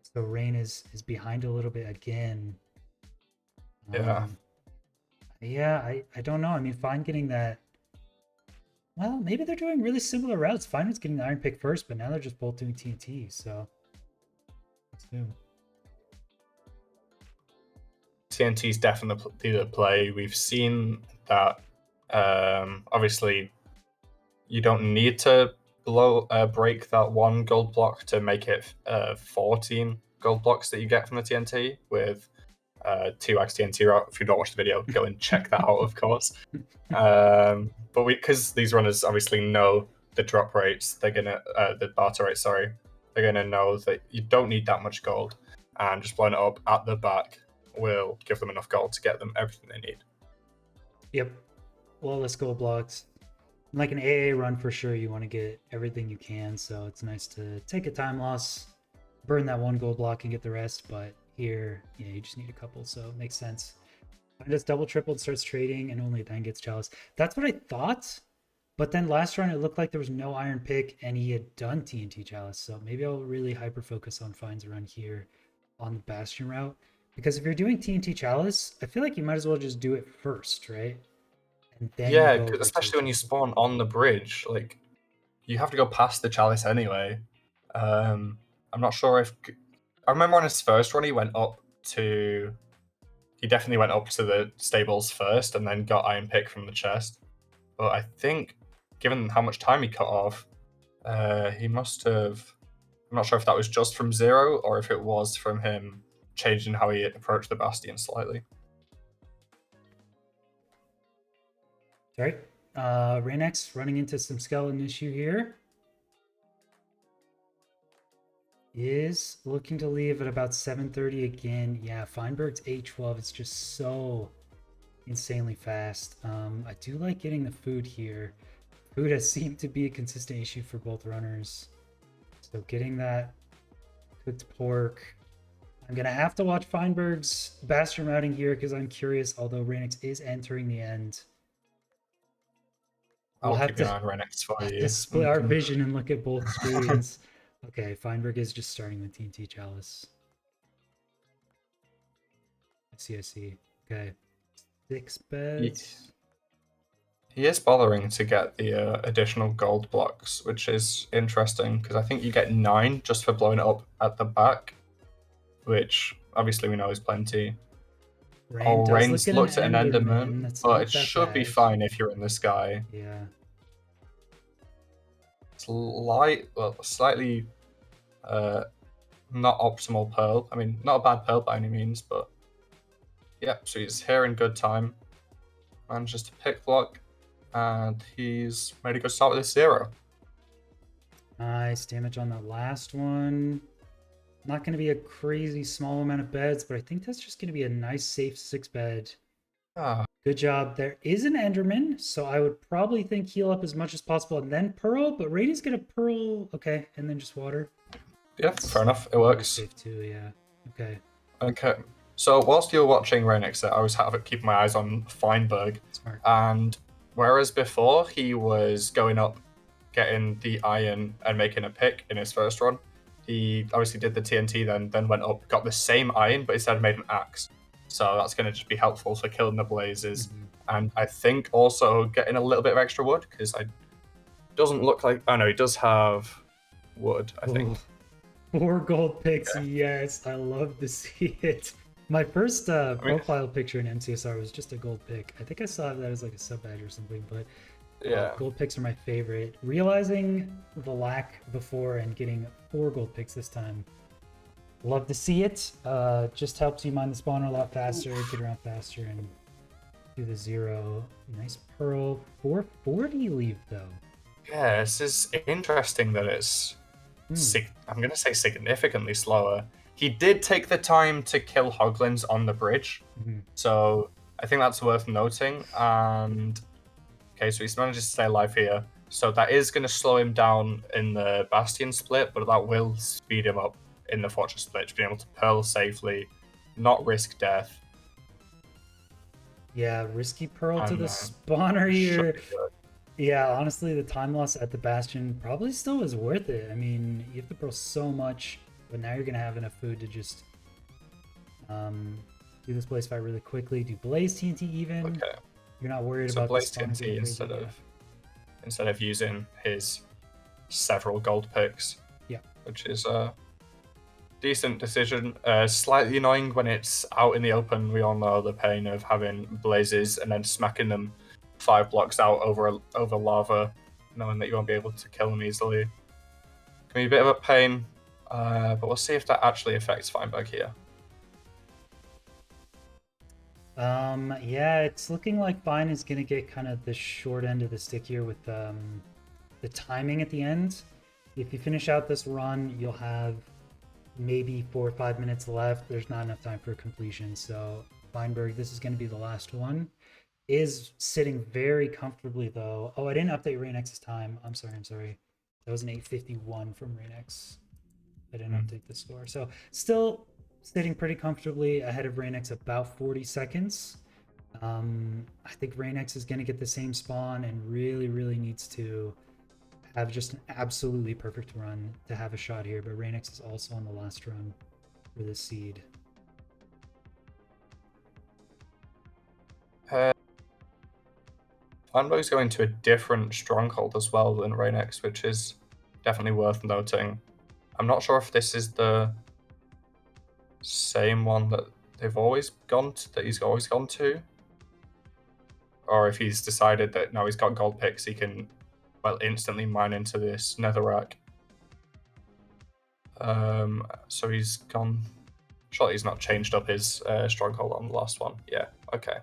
Speaker 1: So Rain is behind a little bit again.
Speaker 2: Yeah.
Speaker 1: Yeah, I don't know. I mean, Fine getting that. Well, maybe they're doing really similar routes. Fine was getting the Iron Pick first, but now they're just both doing TNT. So let's do.
Speaker 2: TNT is definitely the play. We've seen that. Obviously, you don't need to break that one gold block to make it 14 gold blocks that you get from the TNT with 2x TNT route. If you don't watch the video, go and check that out, of course. But because these runners obviously know the drop rates, they're gonna the barter rate. Sorry, they're gonna know that you don't need that much gold, and just blowing it up at the back will give them enough gold to get them everything they need.
Speaker 1: Yep. Flawless gold blocks. Like an AA run for sure, you want to get everything you can. So it's nice to take a time loss, burn that one gold block and get the rest. But here, yeah, you just need a couple. So it makes sense. I just double tripled, starts trading, and only then gets Chalice. That's what I thought. But then last run, it looked like there was no Iron Pick and he had done TNT Chalice. So maybe I'll really hyper focus on Fine's run here on the Bastion route. Because if you're doing TNT Chalice, I feel like you might as well just do it first, right? And then
Speaker 2: Yeah,
Speaker 1: you go over to
Speaker 2: especially
Speaker 1: the
Speaker 2: when you
Speaker 1: Chalice.
Speaker 2: spawn on the bridge, like you have to go past the chalice anyway. I'm not sure if I remember on his first run he went up to. He definitely went up to the stables first and then got Iron Pick from the chest. But I think, given how much time he cut off, he must have. I'm not sure if that was just from zero or if it was from him changing how he approached the Bastion slightly.
Speaker 1: Sorry. Reignex running into some skeleton issue here. Is looking to leave at about 7:30 again. Yeah, Feinberg's A12 is just so insanely fast. I do like getting the food here. Food has seemed to be a consistent issue for both runners. So getting that cooked pork. I'm gonna have to watch Feinberg's Bastion routing here because I'm curious, although Reignex is entering the end. We'll
Speaker 2: I'll
Speaker 1: have
Speaker 2: keep an
Speaker 1: to,
Speaker 2: eye on Reignex for
Speaker 1: have to
Speaker 2: you.
Speaker 1: split our vision and look at both screens. Okay, Feinberg is just starting with TNT Chalice. I see. Okay. 6 beds.
Speaker 2: He is bothering to get the additional gold blocks, which is interesting because I think you get 9 just for blowing it up at the back, which obviously we know is plenty.
Speaker 1: Rain does
Speaker 2: Rain
Speaker 1: look at
Speaker 2: looks at an
Speaker 1: an
Speaker 2: Enderman,
Speaker 1: That's
Speaker 2: but
Speaker 1: not
Speaker 2: it
Speaker 1: that
Speaker 2: should be
Speaker 1: bad.
Speaker 2: fine if you're in the sky.
Speaker 1: Yeah.
Speaker 2: Slightly not optimal pearl. I mean, not a bad pearl by any means, but yeah, so he's here in good time. Manages to pick block, and he's ready to go start with a 0.
Speaker 1: Nice damage on that last one. Not going to be a crazy small amount of beds, but I think that's just going to be a nice, safe 6 bed.
Speaker 2: Ah,
Speaker 1: Good job. There is an Enderman, so I would probably think heal up as much as possible and then Pearl, but Rainey's going to Pearl, okay, and then just water.
Speaker 2: yeah, fair enough. It works.
Speaker 1: Safe too, yeah. Okay.
Speaker 2: Okay. So whilst you're watching Reignex, I always have keep my eyes on Feinberg.
Speaker 1: Smart.
Speaker 2: And whereas before he was going up, getting the iron and making a pick in his first run, he obviously did the TNT, then went up, got the same iron, but instead made an axe. So that's going to just be helpful for killing the blazes. And I think also getting a little bit of extra wood, because I doesn't look like... Oh no, he does have wood, I think.
Speaker 1: Ooh. 4 gold picks, yes. I love to see it. My first profile picture in MCSR was just a gold pick. I think I saw that as like a sub badge or something, but
Speaker 2: yeah,
Speaker 1: gold picks are my favorite. Realizing the lack before and getting 4 gold picks this time. Love to see it. Just helps you mine the spawner a lot faster, get around faster, and do the 0. Nice pearl. 440 leave though.
Speaker 2: Yeah, this is interesting that it's, I'm going to say significantly slower. He did take the time to kill hoglins on the bridge, so I think that's worth noting. And okay, so he's managed to stay alive here. So that is going to slow him down in the Bastion split, but that will speed him up in the Fortress split to be able to pearl safely, not risk death.
Speaker 1: Yeah, risky pearl to the spawner here. Yeah, honestly, the time loss at the Bastion probably still is worth it. I mean, you have to throw so much, but now you're gonna have enough food to just um, do this blaze fight really quickly. Do Blaze TNT even.
Speaker 2: Okay,
Speaker 1: You're not worried
Speaker 2: so
Speaker 1: about the
Speaker 2: Blaze
Speaker 1: spawner
Speaker 2: TNT
Speaker 1: getting crazy.
Speaker 2: instead of using his several gold picks.
Speaker 1: Yeah.
Speaker 2: Which is a decent decision. Slightly annoying when it's out in the open. We all know the pain of having blazes and then smacking them 5 blocks out over lava, knowing that you won't be able to kill them easily. Can be a bit of a pain, but we'll see if that actually affects Feinberg here.
Speaker 1: Yeah, it's looking like Fine is gonna get kind of the short end of the stick here with the timing at the end. If you finish out this run, you'll have maybe 4 or 5 minutes left. There's not enough time for completion. So Feinberg, this is going to be the last one. Is sitting very comfortably though. Oh, I didn't update Reignex's time. I'm sorry. That was an 8:51 from Reignex. I didn't update the score. So still sitting pretty comfortably ahead of Reignex about 40 seconds. I think Reignex is going to get the same spawn and really needs to have just an absolutely perfect run to have a shot here, but Reignex is also on the last run for this seed.
Speaker 2: Feinberg's going to a different stronghold as well than Reignex, which is definitely worth noting. I'm not sure if this is the same one that he's always gone to, or if he's decided that now he's got gold picks, he can instantly mine into this netherrack. So he's gone. Surely he's not changed up his stronghold on the last one. Yeah, okay.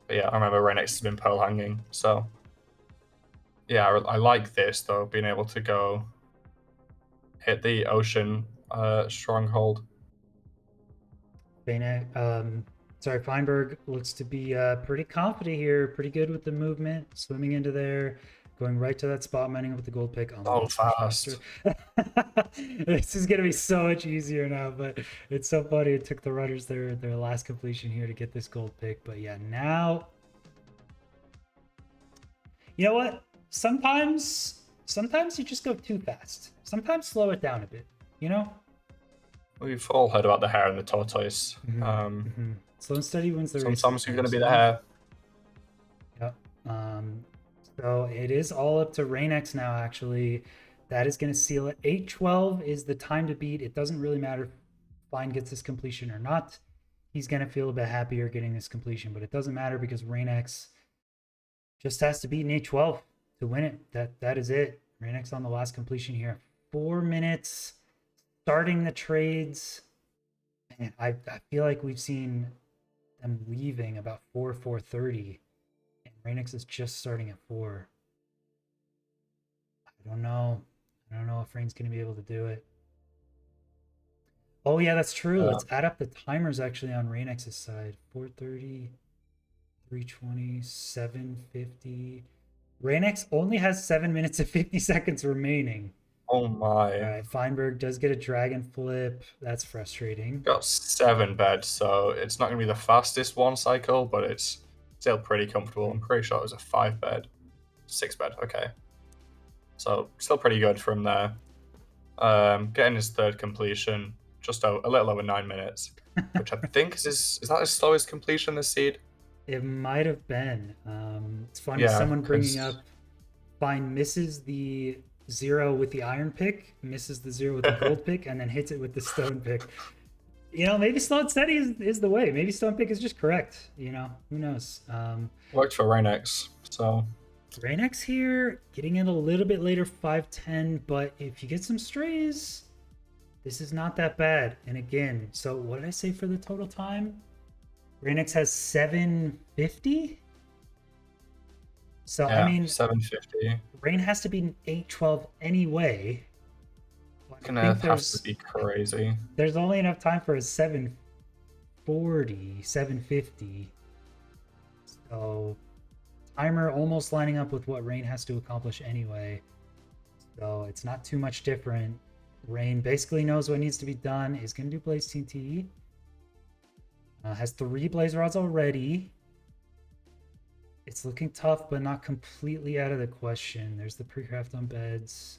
Speaker 2: But yeah, I remember Reignex has been pearl hanging, so yeah, I like this though, being able to go hit the ocean stronghold.
Speaker 1: Feinberg looks to be pretty confident here, pretty good with the movement, swimming into there, going right to that spot, mining up with the gold pick.
Speaker 2: Oh, fast.
Speaker 1: This is gonna be so much easier now, but it's so funny. It took the runners their last completion here to get this gold pick. But yeah, now you know what? Sometimes you just go too fast. Sometimes slow it down a bit. You know.
Speaker 2: We've all heard about the hare and the tortoise.
Speaker 1: Slow and steady wins the race.
Speaker 2: Sometimes you're going to be the hare.
Speaker 1: Yep. So it is all up to Reignex now, actually. That is going to seal it. 8:12 is the time to beat. It doesn't really matter if Fine gets this completion or not. He's going to feel a bit happier getting this completion, but it doesn't matter because Reignex just has to beat an 8:12 to win it. That is it. Reignex on the last completion here. 4 minutes. Starting the trades. Man, I feel like we've seen them leaving about 4:30, and Reignex is just starting at 4. I don't know if Rain's gonna be able to do it. Oh yeah, that's true. Let's add up the timers actually on Reignex's side. 4:30, 3:20, 7:50. Reignex only has 7 minutes and 50 seconds remaining.
Speaker 2: Oh my.
Speaker 1: All right, Feinberg does get a dragon flip. That's frustrating.
Speaker 2: Got 7 beds, so it's not going to be the fastest one cycle, but it's still pretty comfortable. I'm pretty sure it was a 5 bed. 6 bed, okay. So still pretty good from there. Getting his 3rd completion, just a little over 9 minutes, which I think is that his slowest completion this seed?
Speaker 1: It might have been. It's funny, someone bringing up Fine misses the 0 with the iron pick, misses the 0 with the gold pick, and then hits it with the stone pick. You know, maybe slow and steady is the way. Maybe stone pick is just correct. You know, who knows?
Speaker 2: Worked for Reignex, so.
Speaker 1: Reignex here, getting in a little bit later, 5:10, but if you get some strays, this is not that bad. And again, so what did I say for the total time? Reignex has 7:50. So
Speaker 2: yeah,
Speaker 1: I mean,
Speaker 2: 7:50.
Speaker 1: Rain has to be an 8:12 anyway.
Speaker 2: Gonna have to be crazy.
Speaker 1: There's only enough time for a 7:40, 7:50. So timer almost lining up with what Rain has to accomplish anyway. So it's not too much different. Rain basically knows what needs to be done. Is going to do Blaze TNT. Has 3 Blaze Rods already. It's looking tough, but not completely out of the question. There's the pre-craft on beds.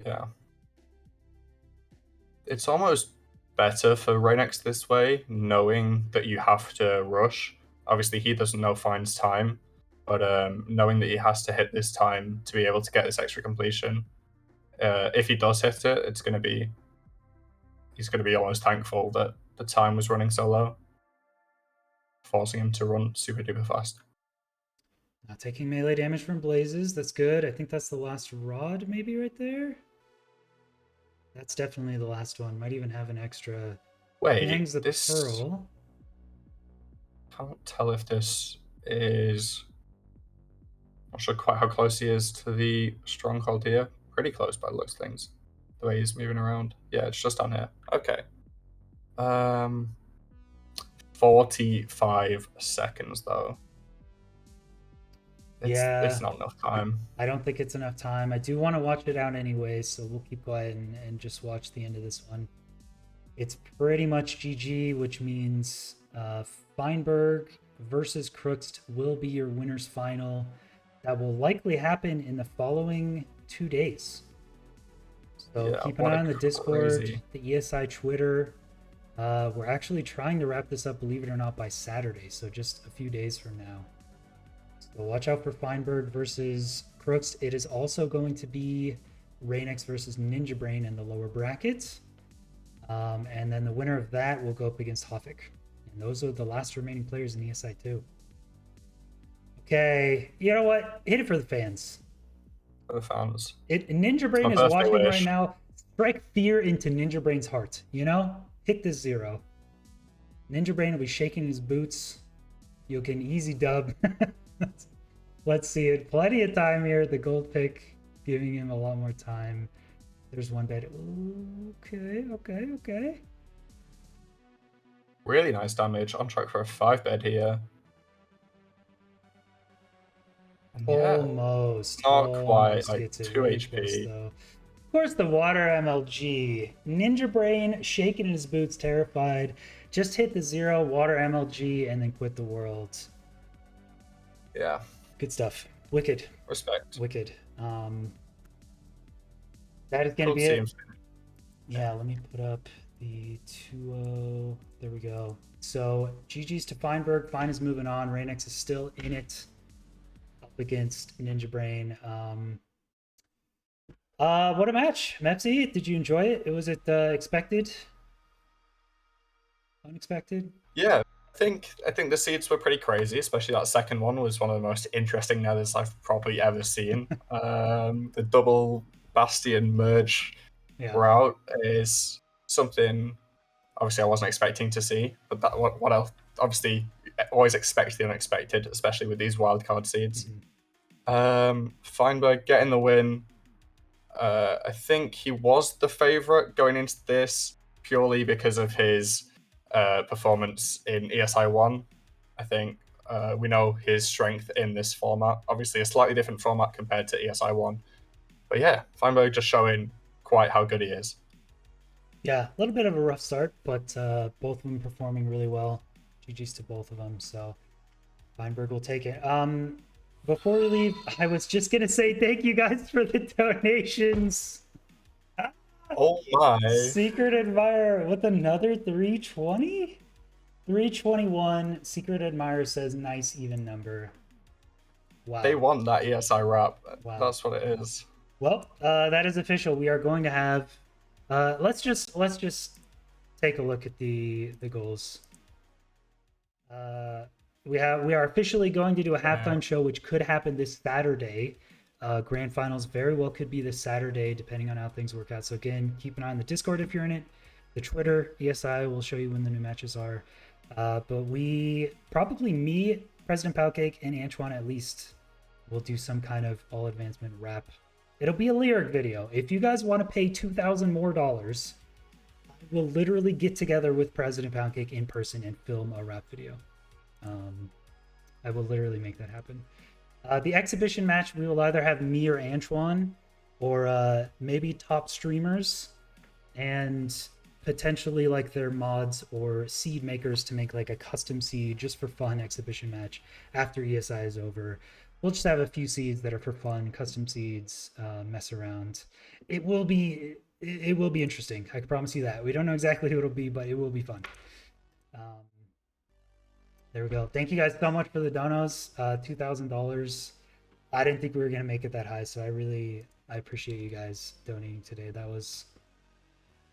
Speaker 2: Yeah. It's almost better for Reignex this way, knowing that you have to rush. Obviously, he doesn't know Fine's time, but knowing that he has to hit this time to be able to get this extra completion. If he does hit it, he's going to be almost thankful that the time was running so low, forcing him to run super duper fast.
Speaker 1: Not taking melee damage from blazes. That's good. I think that's the last rod, maybe right there. That's definitely the last one. Might even have an extra. Hangs
Speaker 2: Wait,
Speaker 1: the
Speaker 2: this
Speaker 1: pearl.
Speaker 2: can't tell if this is. Not sure quite how close he is to the stronghold here. Pretty close by the looks of things. The way he's moving around. Yeah, it's just down here. Okay. 45 seconds though. It's not enough time.
Speaker 1: I don't think it's enough time. I do want to watch it out anyway, so we'll keep quiet and just watch the end of this one. It's pretty much GG, which means Feinberg versus Crooks will be your winner's final. That will likely happen in the following 2 days. So
Speaker 2: Yeah,
Speaker 1: keep an
Speaker 2: what
Speaker 1: eye
Speaker 2: a
Speaker 1: on the Discord,
Speaker 2: crazy.
Speaker 1: the ESI Twitter. We're actually trying to wrap this up, believe it or not, by Saturday, so just a few days from now. So watch out for Feinberg versus Crooks. It is also going to be Reignex versus Ninja Brain in the lower bracket. And then the winner of that will go up against Hoffick. And those are the last remaining players in ESI2. Okay, you know what? Hit it for the fans.
Speaker 2: For the fans.
Speaker 1: Ninja Brain is watching right now. Strike fear into Ninja Brain's heart. You know? Hit this 0. Ninja Brain will be shaking his boots. You'll get an easy dub. Let's see it. Plenty of time here. The gold pick giving him a lot more time. There's one bed. Okay.
Speaker 2: Really nice damage. On track for a 5 bed here. And yeah,
Speaker 1: Almost.
Speaker 2: not quite. Like
Speaker 1: Gets it
Speaker 2: 2
Speaker 1: really
Speaker 2: HP.
Speaker 1: close, though. Of course, the water MLG. Ninja Brain shaking in his boots, terrified. Just hit the 0, water MLG, and then quit the world.
Speaker 2: Yeah.
Speaker 1: Good stuff. Wicked.
Speaker 2: Respect.
Speaker 1: Wicked. That is going to be it. Yeah, let me put up the 2-0. There we go. So GG's to Feinberg. Fine is moving on. Reignex is still in it up against Ninja Brain. What a match. Mepsi, did you enjoy it? Was it expected? Unexpected?
Speaker 2: Yeah, I think the seeds were pretty crazy, especially that second one was one of the most interesting nethers I've probably ever seen. The double Bastion merge route is something obviously I wasn't expecting to see, but that what else? Obviously, always expect the unexpected, especially with these wildcard seeds. Feinberg getting the win. I think he was the favorite going into this purely because of his performance in ESI1. I think we know his strength in this format. Obviously, a slightly different format compared to ESI1. But yeah, Feinberg just showing quite how good he is.
Speaker 1: Yeah, a little bit of a rough start, but both of them performing really well. GG's to both of them, so Feinberg will take it. Before we leave, I was just going to say thank you guys for the donations.
Speaker 2: Oh my.
Speaker 1: Secret Admirer with another 320? 321. Secret Admirer says nice even number. Wow.
Speaker 2: They want that ESI wrap. Wow. That's what it is.
Speaker 1: Well, that is official. We are going to have let's just take a look at the goals. We are officially going to do a halftime show, which could happen this Saturday. Grand finals very well could be this Saturday, depending on how things work out. So again, keep an eye on the Discord if you're in it. The Twitter, ESI will show you when the new matches are. But me, President Powcake, and Antoine at least will do some kind of all advancement rap. It'll be a lyric video. If you guys want to pay $2,000 more, I will literally get together with President Poundcake in person and film a rap video. I will literally make that happen. The exhibition match, we will either have me or Antoine, or maybe top streamers. And potentially like their mods or seed makers to make like a custom seed just for fun exhibition match after ESI is over. We'll just have a few seeds that are for fun, custom seeds, mess around. It will be interesting. I can promise you that. We don't know exactly who it'll be, but it will be fun. Um, there we go. Thank you guys so much for the donos. $2,000. I didn't think we were gonna make it that high, so I appreciate you guys donating today. That was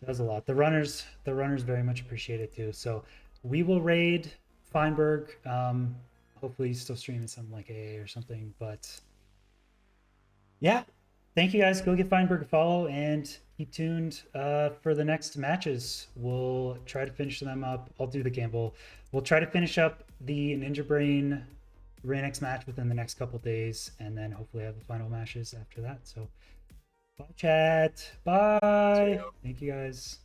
Speaker 1: a lot. The runners very much appreciate it too. So we will raid Feinberg. Hopefully he's still streaming something like AA or something. But yeah, thank you guys. Go get Feinberg a follow and keep tuned for the next matches. We'll try to finish them up. I'll do the gamble. We'll try to finish up the Ninja Brain Reignex match within the next couple days, and then hopefully have the final matches after that. So bye, chat. Bye. Thank you guys.